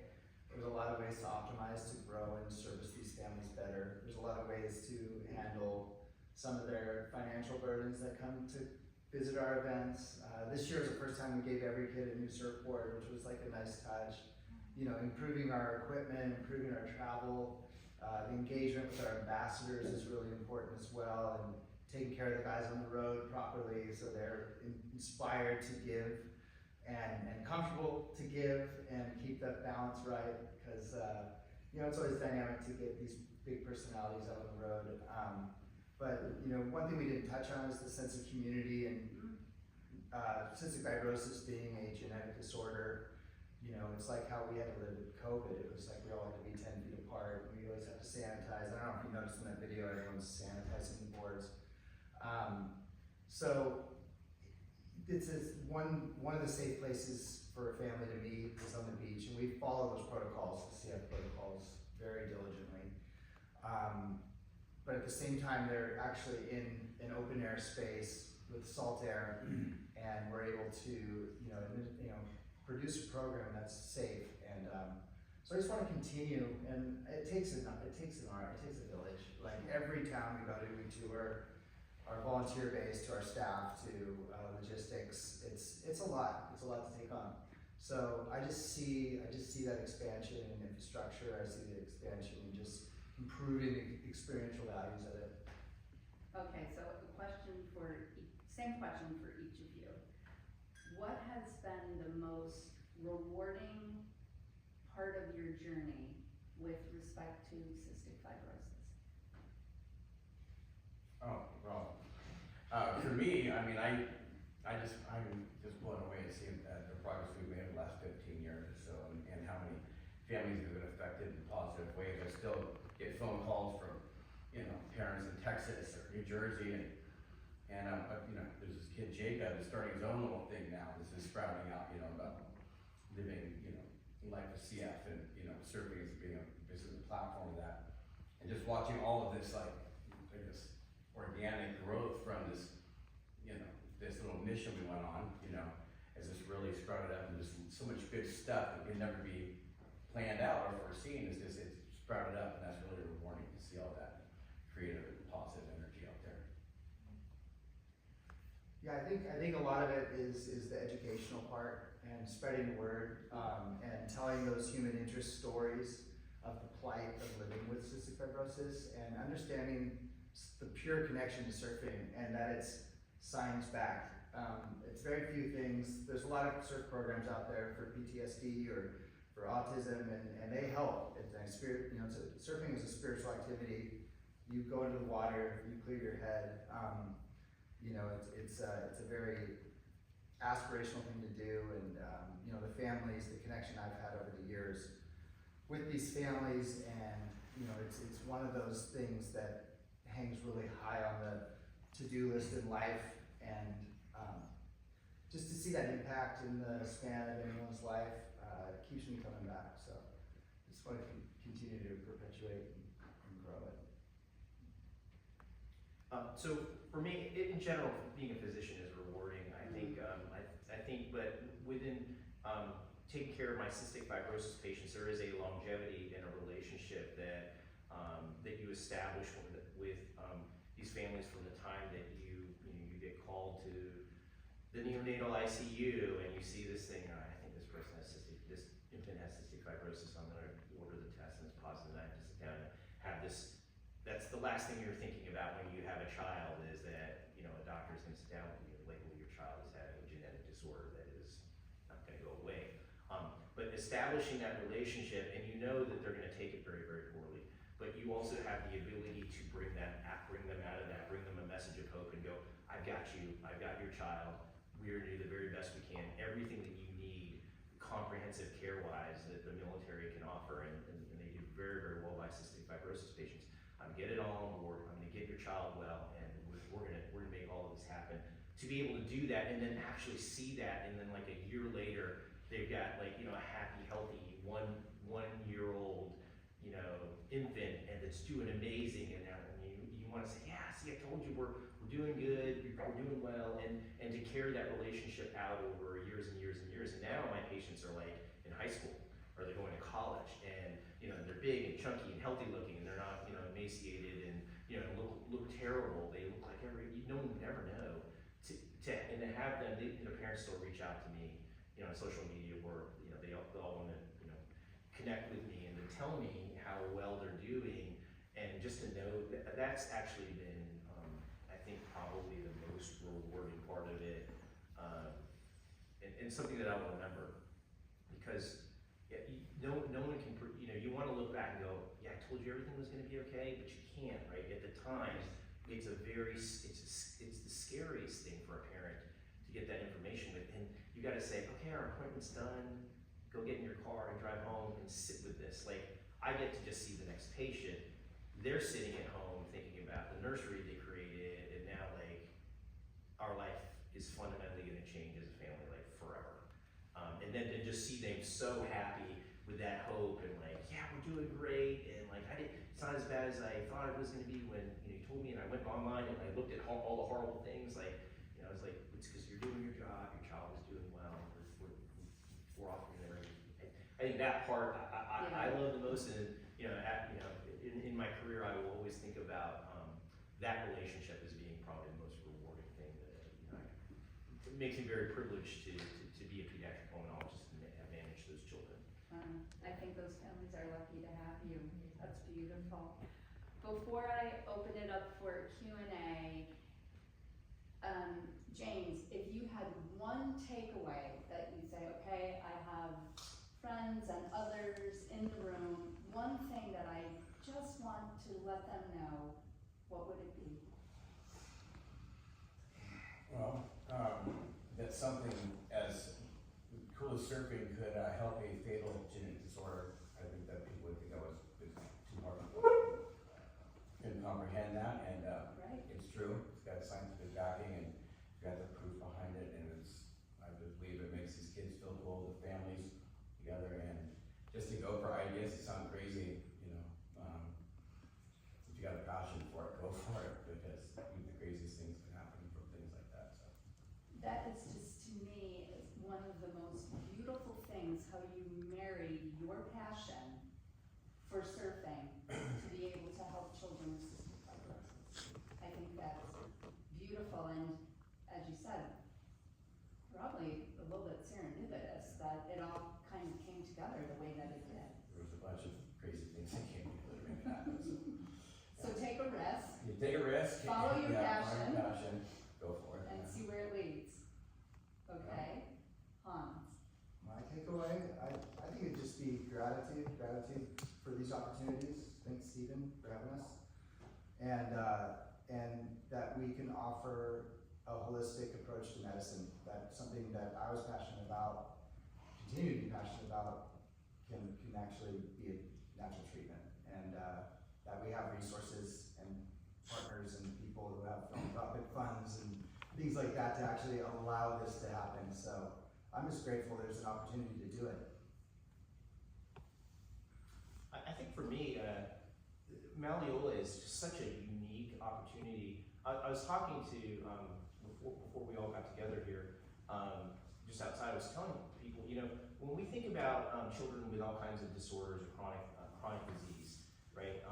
C: There's a lot of ways to optimize, to grow and service these families better. There's a lot of ways to handle some of their financial burdens that come to visit our events. This year was the first time we gave every kid a new surfboard, which was like a nice touch. Improving our equipment, improving our travel. The engagement with our ambassadors is really important as well, and taking care of the guys on the road properly so they're inspired to give and comfortable to give and keep that balance right, because it's always dynamic to get these big personalities out on the road. But one thing we didn't touch on is the sense of community, and cystic fibrosis being a genetic disorder. It's like how we had to live with COVID. It was like we all had to be 10 feet apart. We always have to sanitize. I don't know if you noticed in that video, everyone's sanitizing the boards. So it's one of the safe places for a family to meet is on the beach, and we follow those protocols, the CF protocols, very diligently. But at the same time, they're actually in an open air space with salt air, and we're able to, produce a program that's safe. And so I just want to continue, and it takes a village. Like every town we go to, we tour, our volunteer base to our staff to logistics. It's a lot. It's a lot to take on. So I just see that expansion in infrastructure. I see the expansion in just improving the experiential values of it.
H: Okay, so same question for each of you. What has been the most rewarding part of your journey with respect to cystic fibrosis?
B: Oh, well, for me, I'm just blown away to see the progress we've made in the last 15 years or so, and how many families have been affected in positive ways. I still get phone calls from, parents in Texas or New Jersey, and there's this kid Jacob who's starting his own little thing now. This is sprouting out, about living, life with CF, and serving as being a platform of that, and just watching all of this, like, I guess, organic growth from this, this little mission we went on, as this really sprouted up, and there's so much good stuff that could never be planned out or foreseen. It's just, it's sprouted up, and that's really rewarding to see all that creative and positive energy out there.
C: Yeah, I think a lot of it is the educational part and spreading the word, and telling those human interest stories of the plight of living with cystic fibrosis, and understanding the pure connection to surfing and that it's science-backed. It's very few things. There's a lot of surf programs out there for PTSD or for autism, and they help. It's a spirit, surfing is a spiritual activity. You go into the water, you clear your head. It's a very aspirational thing to do, and the families, the connection I've had over the years with these families, and it's one of those things that hangs really high on the to-do list in life, and just to see that impact in the span of anyone's life keeps me coming back. So I just want to continue to perpetuate and grow it.
I: So for me, in general, being a physician is rewarding. I think, but within taking care of my cystic fibrosis patients, there is a longevity in a relationship that that you establish with these families from the time that you get called to the neonatal ICU and you see this thing. I think this person has this infant has cystic fibrosis. I'm going to order the test and it's positive. And I have to sit down and have this. That's the last thing you're thinking about when you have a child, is that a doctor is going to sit down with you and label your child as having a genetic disorder that is not going to go away. But establishing that relationship, and you know that they're going to take it very, very poorly, but you also have the ability to bring them out of that, bring them a message of hope and go, I've got you, I've got your child, we're going to do the very best we can, everything that you need, comprehensive care-wise, that the military can offer, and they do very, very well by cystic fibrosis patients. Get it all on board, I'm going to get your child well, and we're going to make all of this happen. To be able to do that and then actually see that, and then like a year later, they've got a happy, healthy one-year-old, infant, and it's doing amazing, and you want to say, yeah, see, I told you we're doing good, we're doing well, and to carry that relationship out over years and years and years. And now my patients are in high school, or they're going to college, and they're big and chunky and healthy looking, and they're not emaciated and look terrible. They look like no one would ever know. And to have them, their parents still reach out to me, on social media, where they all want to connect with me and to tell me how well they're doing, and just to know that's actually been I think probably the most rewarding part of it, and something that I will remember, because no one can, you want to look back and go, yeah, I told you everything was going to be okay, but you can't, right? At the time, it's the scariest thing for a parent to get that information with, and you got to say, okay, our appointment's done, go get in your car and drive home and sit with this. I get to just see the next patient. They're sitting at home thinking about the nursery they created, and now our life is fundamentally going to change as a family, forever. And then to just see them so happy with that hope, and yeah, we're doing great, and it's not as bad as I thought it was going to be when you told me, and I went online and I looked at all the horrible things, it's it's because you're doing your job, your child is doing well, we're offering them everything. I think that part I love the most, and in my career I will always think about that relationship as being probably the most rewarding thing that it makes me very privileged to be a pediatric pulmonologist and manage those children.
H: I think those families are lucky to have you. That's beautiful. Before I open it up for Q&A, James, if you had one takeaway that you say, okay, I have friends and others in the room, one thing that I just want to let them know, what would it be?
B: Well, that something as cool as surfing could help a fatal genetic disorder. I think that people would think that was too hard to couldn't comprehend that, and
H: Right.
B: It's true. It's got scientific backing, and it's got the proof behind it, and I believe it makes these kids feel cool, the families together, and just to go for ideas that sound crazy, if you got a passion for it, go for it, because because the craziest things can happen from things like that. So.
H: That is just, to me, is one of the most beautiful things, how you married your passion for surfing to be able to help children with cystic fibrosis. I think that's beautiful, and as you said, probably a little bit serendipitous that it all kind of came together the way that it did.
B: There was a bunch of crazy things that came together to make it happen.
H: So take a risk.
B: You take a risk.
H: Follow your
B: follow
H: passion.
B: your passion. Go for it.
H: And see where it leads. Okay? Hans.
C: My takeaway, I think it'd just be gratitude for these opportunities. Thanks, Stephen, for having us. And that we can offer a holistic approach to medicine. That's something that I was passionate about, continue to be passionate about, can actually be a natural treatment. And that we have resources and partners and people who have philanthropic funds and things like that to actually allow this to happen. So I'm just grateful there's an opportunity to do it.
I: I think for me, Mauli is just such a unique opportunity. I was talking to, before we all got together here, just outside, I was telling people, you know, when we think about children with all kinds of disorders or chronic disease, right?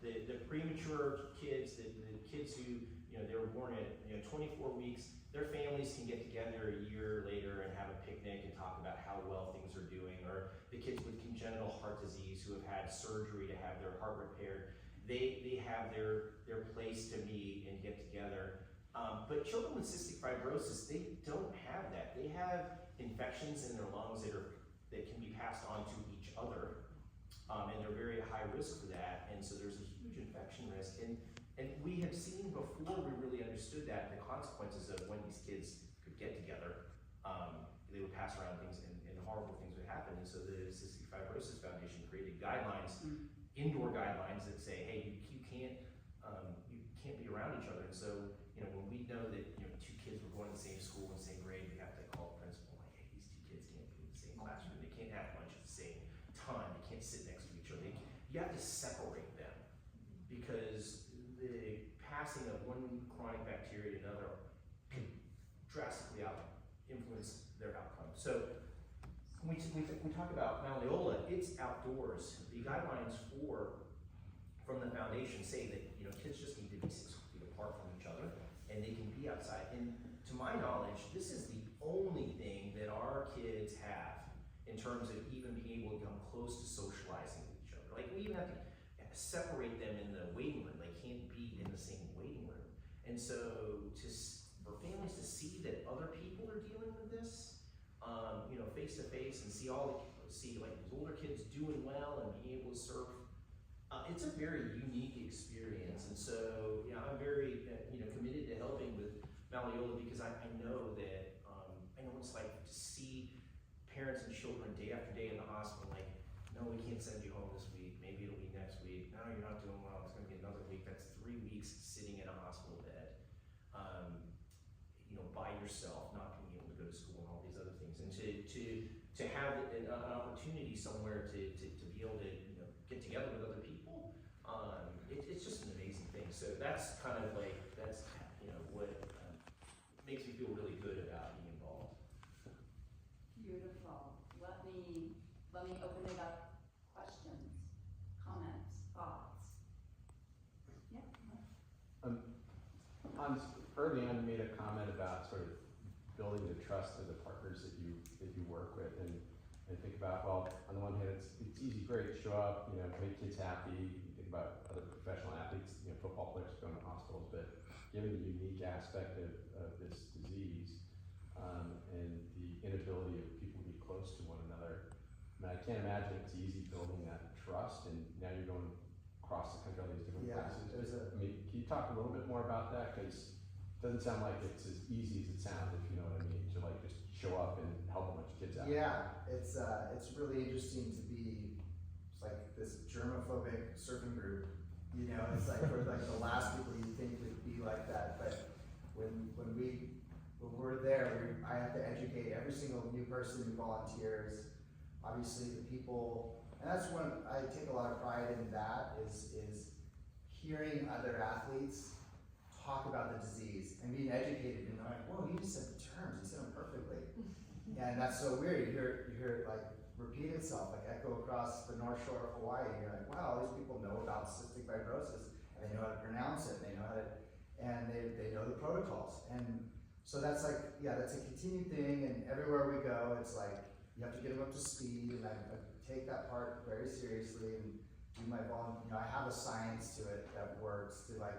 I: The premature kids, the kids who, you know, they were born at 24 weeks, their families can get together a year later and have a picnic and talk about how well things are doing. Or the kids with congenital heart disease who have had surgery to have their heart repaired, they have their place to meet and get together. But children with cystic fibrosis, they don't have that. They have infections in their lungs that can be passed on to each other. And they're very high risk for that, and so there's a huge infection risk. And we have seen before we really understood that, the consequences of when these kids could get together, they would pass around things and horrible things would happen. And so the Cystic Fibrosis Foundation created guidelines, indoor guidelines that say, hey, you can't be around each other. And so, you know, when we know that, you know, two kids were going to the same school and the same grade, we have to call the principal, like, hey, these two kids can't be in the same classroom. They can't have lunch at the same time. They can't sit next to each other. You have to separate them because the passing of one chronic bacteria to another can drastically influence their outcome. So when we talk about malleola, it's outdoors. The guidelines from the foundation say that, you know, kids just need to be 6 feet apart from each other and they can be outside. And to my knowledge, this is the only thing that our kids have in terms of even being able to come close to socializing with each other. Like, we even have to separate them in the waiting room. They can't be in the same waiting room. And so for families to see that other people are dealing with this, you know, face to face, and see like these older kids doing well and being able to surf, it's a very unique experience. And so, you know, I'm very committed to helping with malleola because I know that I know what it's like to see parents and children day after day in the hospital, like, no, we can't send you home this week. Maybe it'll be next week. No, you're not doing well. It's going to be another week. That's 3 weeks sitting in a hospital bed, you know, by yourself, not being able to go to school and all these other things. And to have an opportunity somewhere to be able to, you know, get together with other people, it's just an amazing thing. So that's kind of like, that's, you know, what makes me feel really good about being involved.
H: Beautiful. Let me open it up. Questions, comments, thoughts? Yeah.
J: Hans, early on you made a comment about sort of building the trust of the partners that you work with, and think about, well, on the one hand, it's easy, great, show up, you know, make kids happy. You think about other professional athletes, you know, football players going to hospitals, but given the unique aspect of this disease, and the inability of people to be close to one another, I mean, I can't imagine it's easy building that trust, and now you're going across the country, all these different places. I mean, can you talk a little bit more about that? Because it doesn't sound like it's as easy as it sounds, if you know what I mean, to like just show up and help a bunch of kids out.
C: Yeah, it's really interesting to be like this germophobic surfing group. You know, it's like we're like the last people you think would be like that. But when we're there, I have to educate every single new person who volunteers. Obviously, the people, and that's one I take a lot of pride in. That is hearing other athletes talk about the disease and being educated, and they're like, whoa, you just said the terms, you said them perfectly. And that's so weird. You hear it like repeat itself, like echo across the North Shore of Hawaii. And you're like, wow, these people know about cystic fibrosis, and they know how to pronounce it, and they know how to, and they know the protocols. And so that's like, yeah, that's a continued thing. And everywhere we go, it's like you have to get them up to speed, and I take that part very seriously and do my I have a science to it that works to like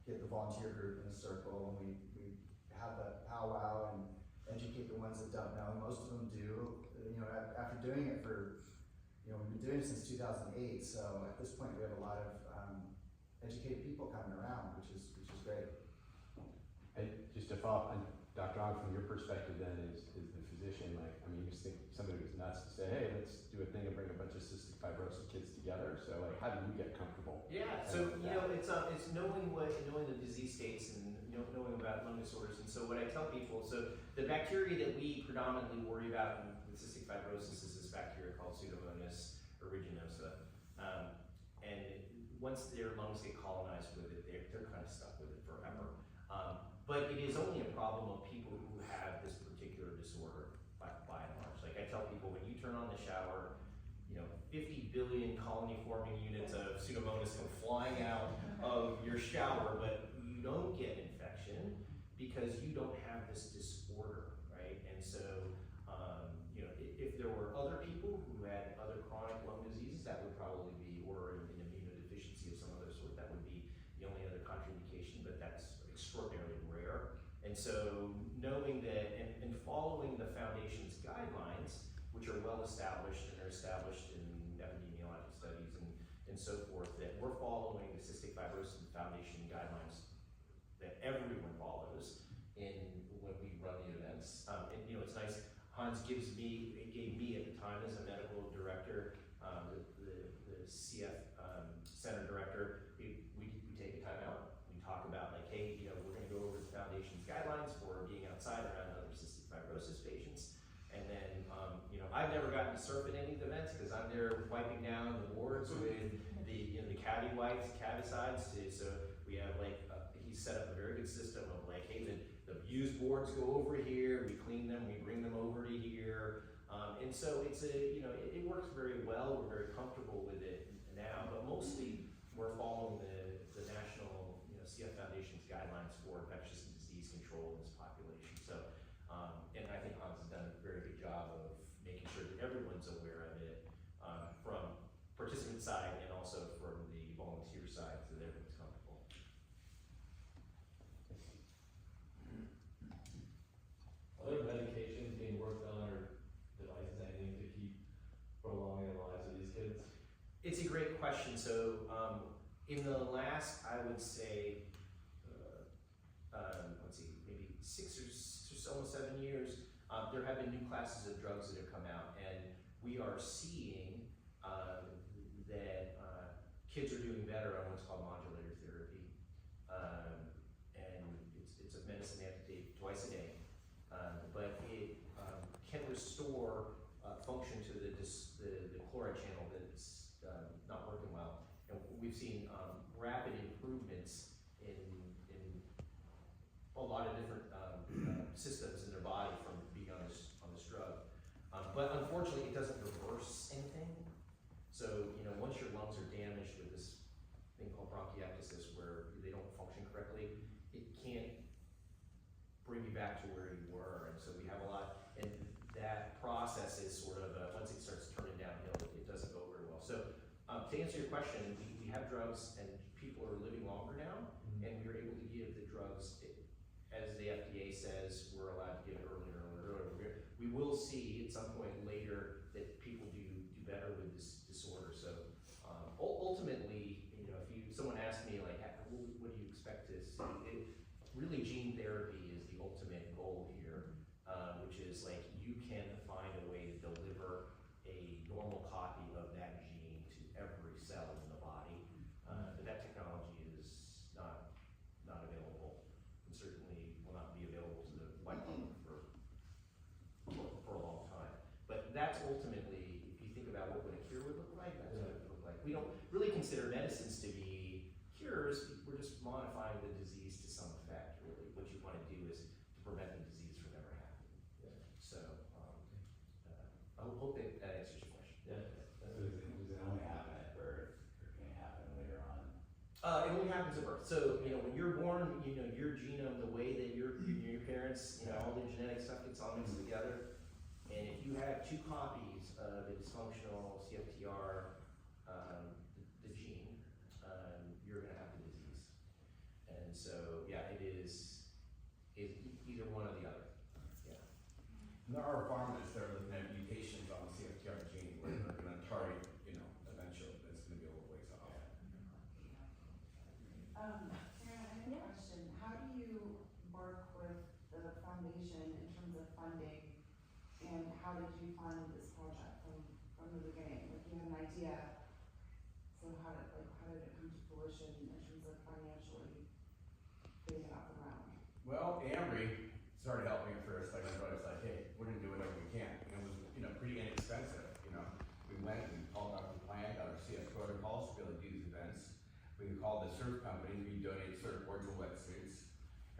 C: get the volunteer group in a circle, and we have that powwow and educate the ones that don't know. Most of them do. After doing it for, we've been doing it since 2008. So at this point, we have a lot of educated people coming around, which is great.
J: And just to follow up, and Dr. Ong, from your perspective, then is the physician, like, I mean, you just think somebody was nuts to say, hey, let's do a thing and bring a bunch of cystic fibrosis kids together. So like, how do you get comfortable?
I: Yeah, so it's knowing the disease states and knowing about lung disorders. And so what I tell people, so the bacteria that we predominantly worry about with cystic fibrosis is this bacteria called Pseudomonas aeruginosa. And once their lungs get colonized with it, they're kind of stuck with it forever. But it is only a problem of people who have this particular disorder by and large. Like I tell people, when you turn on the shower, 50 billion colony-forming units of Pseudomonas come flying out of your shower, but you don't get infection because you don't have this disorder, right? And so, if there were other people who had other chronic lung diseases, that would probably be, or an immunodeficiency of some other sort, that would be the only other contraindication, but that's extraordinarily rare. And so, knowing that and following the Foundation's guidelines, which are well established and are established in epidemiologic studies and so forth, that we're following the Cystic Fibrosis Foundation guidelines that everyone follows when we run the events. And it's nice, Hans gave me at the time as a medical director, the CF center director, we take a time out. We talk about like, hey, we're gonna go over the Foundation's guidelines for being outside around other cystic fibrosis patients. And then, I've never gotten to surf at any of the events because I'm there wiping down the boards with the caddy wipes, cadicides. So we have he set up a very good system of like, hey, the used boards go over here, we clean them, we bring them over to here. And so it's it works very well. We're very comfortable with it now, but mostly we're following the national CF Foundation's guidelines for infectious disease control in this population. So, and I think Hans has done a very good job of making sure that everyone's aware of it from participant side and also from the volunteer side, so that everyone's comfortable.
K: Are there medications being worked on or devices, anything to keep prolonging the lives of these kids?
I: It's a great question. So in the last, I would say, let's see, maybe 6 or almost 7 years, there have been new classes of drugs that have come out, and we are seeing that kids are doing better on what's called modulator therapy. And it's a medicine they have to take twice a day. But it can restore function to the chloride channel that's not working well. And we've seen rapid improvements in a lot of different systems in their body from being on this drug. But unfortunately, it doesn't reverse anything. So, once your lungs are damaged with this thing called bronchiectasis, where they don't function correctly, it can't bring you back to where you were. And so we have a lot, and that process is sort of, once it starts turning downhill, it doesn't go very well. So to answer your question, we have drugs and people are living longer now, and we're able to give the drugs, as the FDA says, we're allowed to give it earlier and earlier. We will see at some point later that people do better with this disorder. So ultimately, if someone asked me like, what do you expect to see? Really gene therapy is the ultimate goal here, which is like you can find a way to deliver a normal copy of that gene to every cell in the body. But that technology is not available, and certainly will not be available to the white public for a long time. birth. So, you know, when you're born, you know, your genome, the way that your parents, you know, all the genetic stuff gets all mixed together. And if you have 2 copies of a dysfunctional CFTR, the gene, you're gonna have the disease. And so, yeah, it's either one or the other. Yeah.
B: And there are pharmacists that are looking at mutations on the CFTR gene where they're gonna target, you know, eventually, but it's gonna be a little ways off.
L: Sarah, I have a question. How do you work with the foundation in terms of funding, and how did you fund this project from the beginning? Like, you had an idea, so how did it come to fruition in terms of financially getting it off the ground?
B: Well, Ambry started helping at first. Like, everybody was like, hey, we're gonna do whatever we can. And it was, you know, pretty inexpensive, you know. We went and called Dr. Plant, got our CS protocols to be able to do these events. We called the surf companies, we donated surfboards and wetsuits.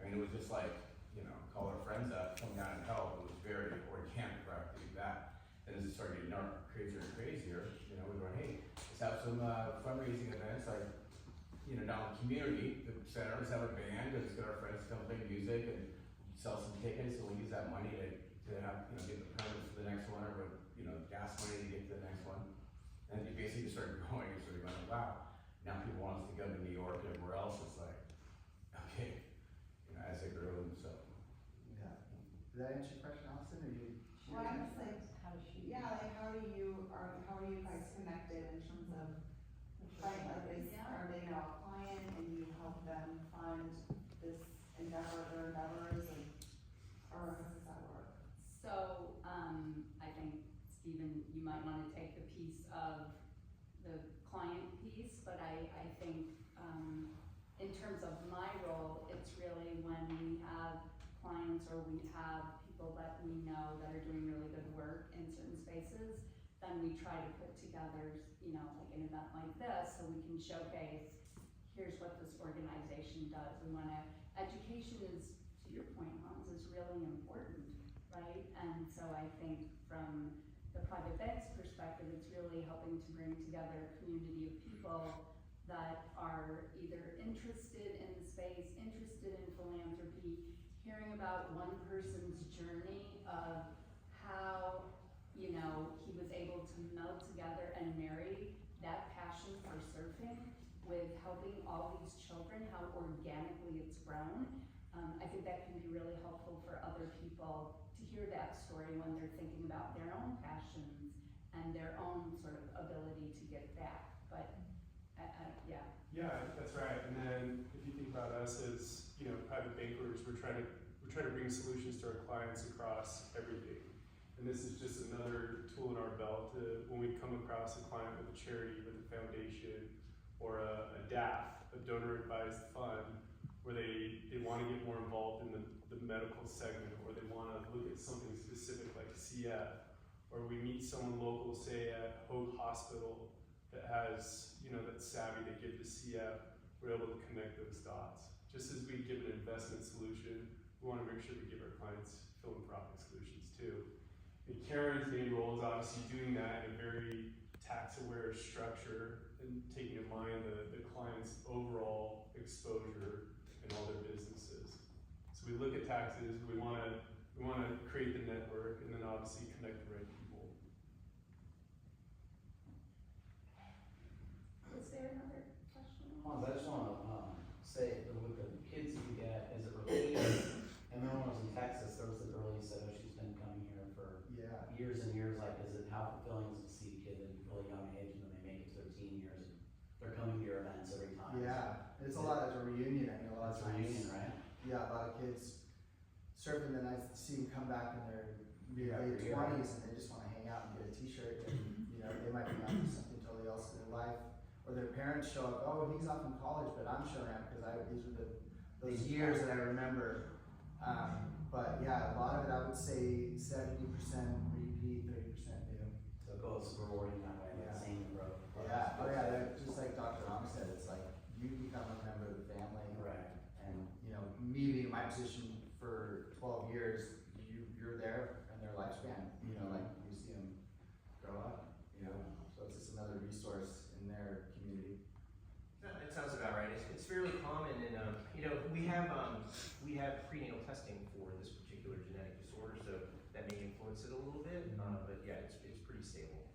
B: I mean, it was just like, you know, call our friends up, come down and help. It was very organic for us to do that. Then as it started getting crazier and crazier, you know, we were like, hey, let's have some fundraising events, like, you know, down in the community, the center, let's have a band, let's get our friends to come play music and sell some tickets, and we'll use that money to have, you know, get the permits for the next one, or, you know, gas money to get to the next one. And it basically just started growing, and started going, wow, now people want us to go to New York and everywhere else. It's like, okay, you know, as it grew, and so.
C: Yeah. Did that answer your question, Allison, or you?
L: Well, I'm just like, how are you guys connected in terms of, like, are they now a client and you help them fund this endeavor, their endeavors, and, or how does that work?
H: So, I think, Stephen, you might wanna take the piece of the client piece, but I think, in terms of my role, it's really when we have clients or we have people that we know that are doing really good work in certain spaces, then we try to put together, you know, like an event like this, so we can showcase, here's what this organization does. We wanna, education is, to your point, Hans, is really important, right? And so I think from the private bank's perspective, it's really helping to bring together a community of people that are either interested in the space, interested in philanthropy, hearing about one person's journey of how, you know, he was able to meld together and marry that passion for surfing with helping all these children, how organically it's grown. I think that can be really helpful for other people to hear that story when they're thinking about their own passions and their own sort of ability to give back. But yeah.
A: Yeah, I think that's right. And then if you think about us as, you know, private bankers, we're trying to bring solutions to our clients across everything. And this is just another tool in our belt to, when we come across a client with a charity, with a foundation, or a DAF, a donor advised fund, where they want to get more involved in the medical segment, or they want to look at something specific like CF, or we meet someone local, say at Hoag Hospital, that has, you know, that's savvy to give to CF, we're able to connect those dots. Just as we give an investment solution, we want to make sure we give our clients philanthropic solutions too. And Karen's main role is obviously doing that in a very tax-aware structure and taking in mind the client's overall exposure in all their businesses. So we look at taxes, we want to create the network, and then obviously connect the right people.
H: Is there another question?
M: Hans, I just want to say that with the kids you get, is it repeated? I remember when I was in Texas, there was a girl you said, oh, she's been coming here for years and years. Like, is it how fulfilling is it to see a kid at a really young age and then they make it to their teen years and they're coming to your events every time?
C: Yeah, it's a lot of a reunion. I mean, a lot of times.
M: Reunion, right?
C: Yeah, a lot of kids surfing the nights to see them come back in their late 20s and they just want to hang out and get a t-shirt, and you know, they might be on to something totally else in their life. Or their parents show up, oh, he's off in college, but I'm showing up because these are those years that I remember. But yeah, a lot of it, I would say 70% repeat, 30% new.
M: So it goes rewarding that way, like seeing the growth.
C: Yeah, oh yeah, just like Dr. Ram said, it's like you become a member of the family.
M: Right.
C: And you know, me being in my position for 12 years, you're there in their lifespan. You know, like you see them grow up. You know, so it's just another resource in their community.
I: It sounds about right. It's fairly common, and you know, we have prenatal testing for this particular genetic disorder, so that may influence it a little bit. But yeah, it's pretty stable.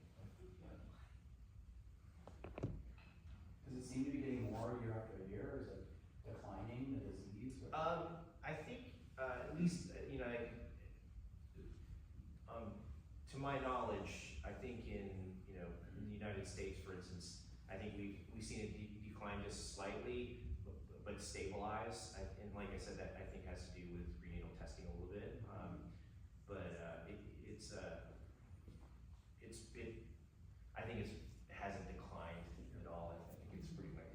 M: Does it seem to be getting more year after year, or is it declining, the disease?
I: I think, at least, you know, to my knowledge, I think in the United States, for instance, I think we've seen it decline just slightly, but stabilize. And like I said, that I think has to do with prenatal testing a little bit. I think it hasn't declined at all. I think it's pretty much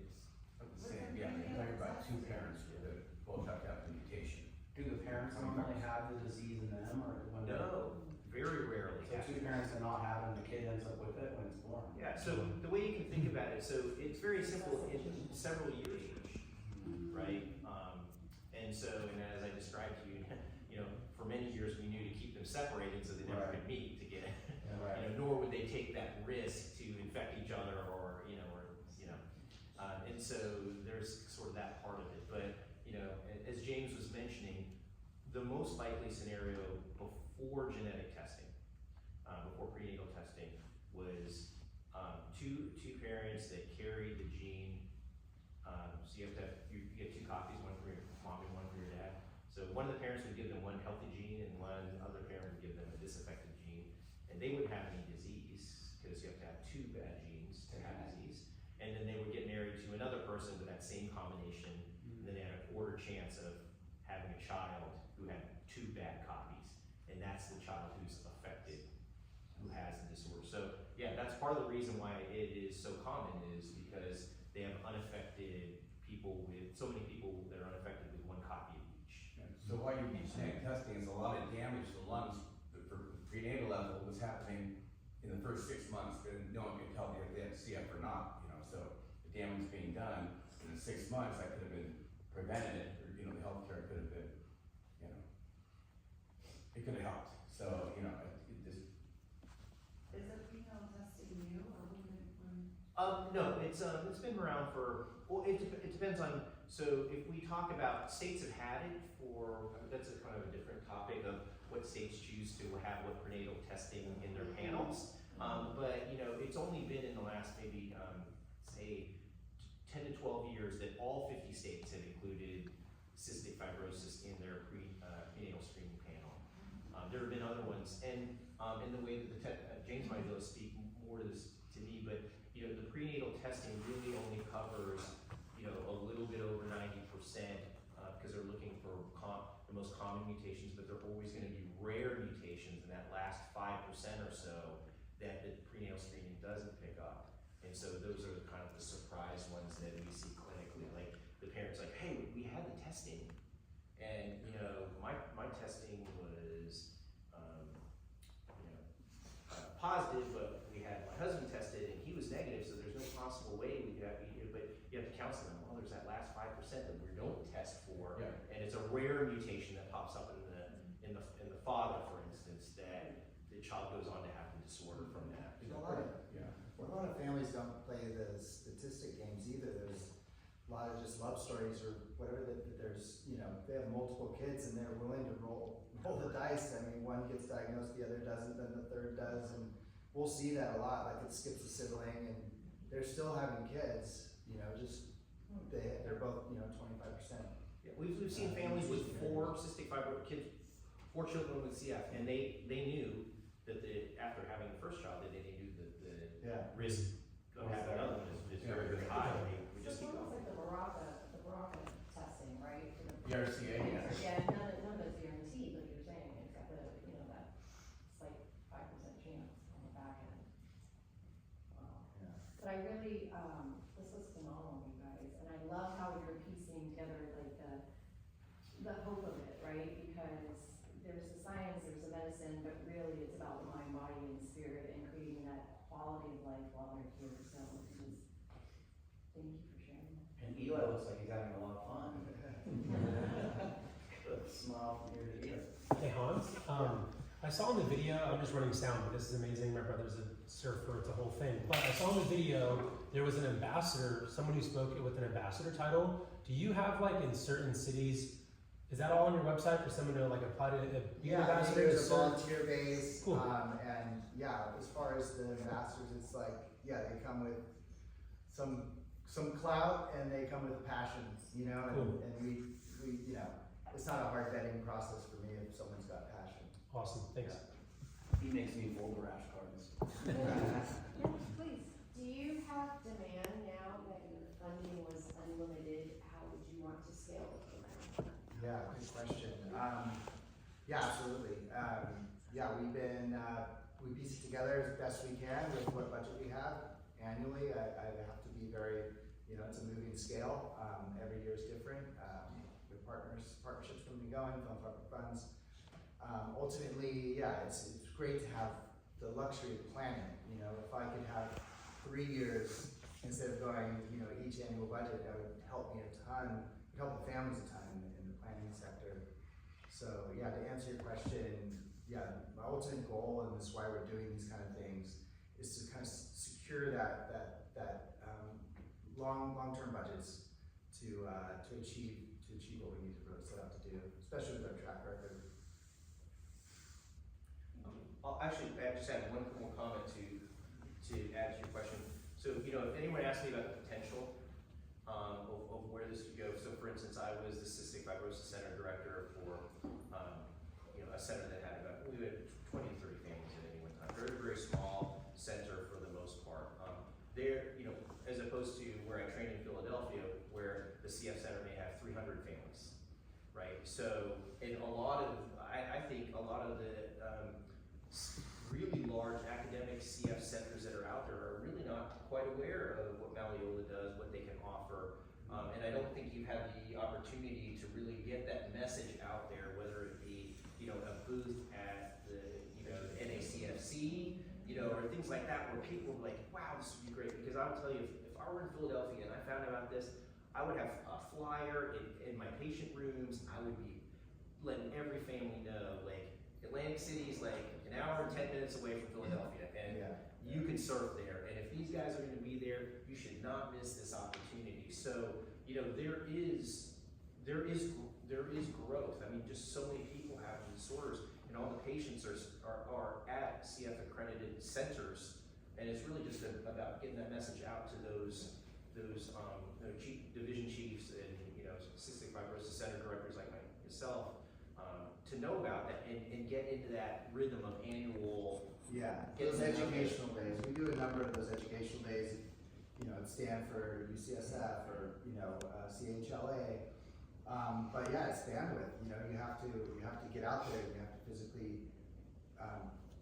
B: The same, yeah, you're talking about two parents that both have to have the mutation.
M: Do the parents normally have the disease in them, or when?
I: No, very rarely.
M: So two parents are not having, the kid ends up with it when it's born?
I: Yeah, so the way you can think about it, so it's very simple, in several year age, right? And as I described to you, for many years we knew to keep them separated so they never could meet to get, nor would they take that risk to infect each other and so there's sort of that part of it. But, as James was mentioning, the most likely scenario before genetic testing, before prenatal testing, was two parents that carried the gene. So you get two copies, one for your mom and one for your dad. So one of the parents would give them one healthy gene, and one other parent would give them a disaffected gene, and they wouldn't have any disease because you have to have two bad genes to have disease. And then they would get married to another person with that same combination, and then they had a quarter chance of having a child who had two bad copies, and that's the child who's affected, who has the disorder. So yeah, that's part of the reason why it is so common, is because they have unaffected people with, so many people that are unaffected with one copy of each.
B: So why you need genetic testing is a lot of damage to the lungs for prenatal level was happening in the first 6 months, and no one could tell if they had CF or not, so the damage being done in 6 months, that could have been prevented, or the healthcare could have been, it could have helped. So, it just.
L: Is it prenatal testing new, or
I: No, it's been around for, well, it depends on, so if we talk about, states have had it for, that's a kind of a different topic of what states choose to have what prenatal testing in their panels. But, it's only been in the last maybe, say, 10 to 12 years that all 50 states have included cystic fibrosis in their prenatal screening panel. There have been other ones, and in the way that James might be able to speak more to this to me, but the prenatal testing really only covers a little bit over 90%, because they're looking for the most common mutations, but there are always going to be rare mutations in that last 5% or so that the prenatal screening doesn't pick up. And so those are kind of the surprise ones that we see clinically. Like the parents like, hey, we had the testing, and my testing was positive, but we had my husband tested and he was negative, so there's no possible way we could have you, but you have to counsel them. Well, there's that last 5% that we don't test for, and it's a rare mutation that pops up in the father, for instance, that the child goes on to have the disorder from that.
C: A lot of families don't play the statistic games either. There's a lot of just love stories or whatever that there's, they have multiple kids and they're willing to roll the dice. I mean, one gets diagnosed, the other doesn't, then the third does, and we'll see that a lot. Like it skips a sibling and they're still having kids, they're both, 25%.
I: Yeah, we've seen families with 4 cystic fibrosis kids, 4 children with CF, and they knew that after having the first child, they knew that the risk of having another one is very, very high. We just keep going.
N: It's almost like the BRCA testing, right?
B: BRCA,
N: Yeah, none of it's guaranteed, like you're saying, it's got that slight 5% chance on the back end. Wow.
C: Yeah.
N: But I really, this was phenomenal, you guys, and I love how you're piecing together like the hope of it, right? Because there's the science, there's the medicine, but really it's about the mind, body, and spirit, and creating that quality of life while they're here. So thank you for sharing that.
M: And Eli looks like he's having a lot of fun. Smile from ear to ear.
O: Hey Hans, I saw in the video, I'm just running sound, but this is amazing. My brother's a surfer, it's a whole thing. But I saw in the video, there was an ambassador, someone who spoke with an ambassador title. Do you have like in certain cities, is that all on your website for someone to like apply to be an ambassador?
C: There's a volunteer base,
O: cool.
C: And yeah, as far as the ambassadors, it's like, yeah, they come with some clout and they come with passion, you know,
O: Cool.
C: and we, you know, it's not a hard vetting process for me if someone's got passion.
O: Awesome, thanks.
M: He makes me fold the rash cards.
N: Yes, please. Do you have demand now that your funding was unlimited? How would you want to scale the program?
C: Yeah, good question. Yeah, absolutely. Yeah, we piece it together as best we can with what budget we have annually. I have to be very, you know, it's a moving scale. Every year is different. With partnerships coming and going, philanthropic funds. Ultimately, yeah, it's great to have the luxury of planning. You know, if I could have 3 years instead of going, you know, each annual budget, that would help me a ton, would help the families a ton in the planning sector. So yeah, to answer your question, yeah, my ultimate goal, and this is why we're doing these kind of things, is to kind of secure that long-term budgets to achieve what we need to really set out to do, especially with our track record.
I: I just had one more comment to add to your question. So, you know, if anyone asks me about the potential of where this could go, so for instance, I was the Cystic Fibrosis Center director for, you know, a center that had we had 20 to 30 families at any one time. Very, very small center for the most part. There, you know, as opposed to where I trained in Philadelphia, where the CF Center may have 300 families, right? So, in a lot of, I think a lot of the really large academic CF centers that are out there are really not quite aware of what Mauli does, what they can offer. And I don't think you have the opportunity to really get that message out there, whether it be, you know, a booth at the, you know, the NACFC, you know, or things like that, where people are like, wow, this would be great. Because I will tell you, if I were in Philadelphia and I found out about this, I would have a flyer in my patient rooms. I would be letting every family know, like, Atlantic City is like an hour and 10 minutes away from Philadelphia, and you can surf there. And if these guys are going to be there, you should not miss this opportunity. So, you know, there is growth. I mean, just so many people have disorders, and all the patients are at CF accredited centers, and it's really just about getting that message out to those division chiefs and, you know, cystic fibrosis center directors like myself. To know about that and get into that rhythm of annual.
C: Yeah, those educational days. We do a number of those educational days, you know, at Stanford, UCSF, or, you know, CHLA. But yeah, it's bandwidth. You know, you have to get out there. You have to physically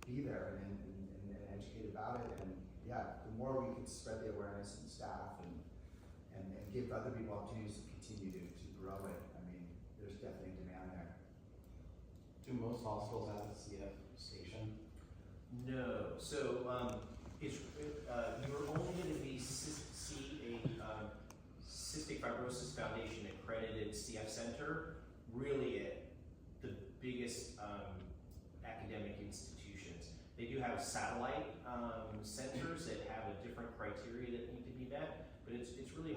C: be there and educate about it. And yeah, the more we can spread the awareness and staff and give other people opportunities to continue to grow it. I mean, there's definitely demand there.
M: Do most hospitals have a CF station?
I: No. So you're only going to see a Cystic Fibrosis Foundation accredited CF center really at the biggest academic institutions. They do have satellite centers that have a different criteria that need to be met, but it's really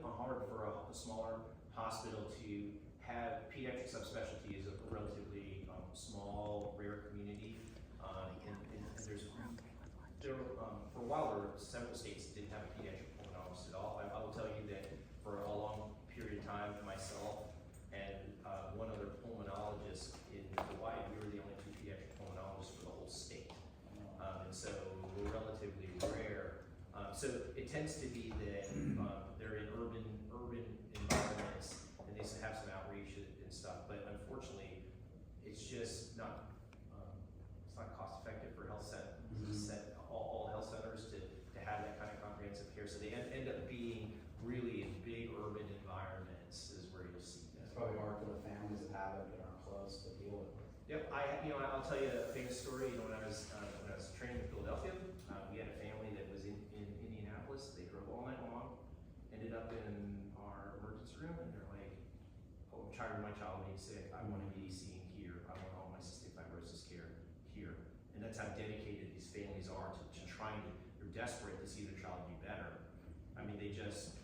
I: hard for a smaller hospital to have pediatric subspecialty is a relatively small, rare community, and there for a while there were several states that didn't have a pediatric pulmonologist at all. I will tell you that for a long period of time, myself and one other pulmonologist in Hawaii, we were the only 2 pediatric pulmonologists for the whole state, and so we're relatively rare. So it tends to be that they're in urban environments, and they have some outreach and stuff. But unfortunately, it's just not it's not cost effective for health all health centers to have that kind of comprehensive care. So they end up being really in big urban environments is where you'll see that.
M: It's probably hard for the families that have it that aren't close to deal with it.
I: Yep, I'll tell you a famous story. You know, when I was training in Philadelphia, we had a family that was in Indianapolis. They drove all night long, ended up in our emergency room, and they're like, "Oh, my child needs sick. I want to be seen here. I want all my cystic fibrosis that's how dedicated these families are to trying to, they're desperate to see their child do better. I mean, they just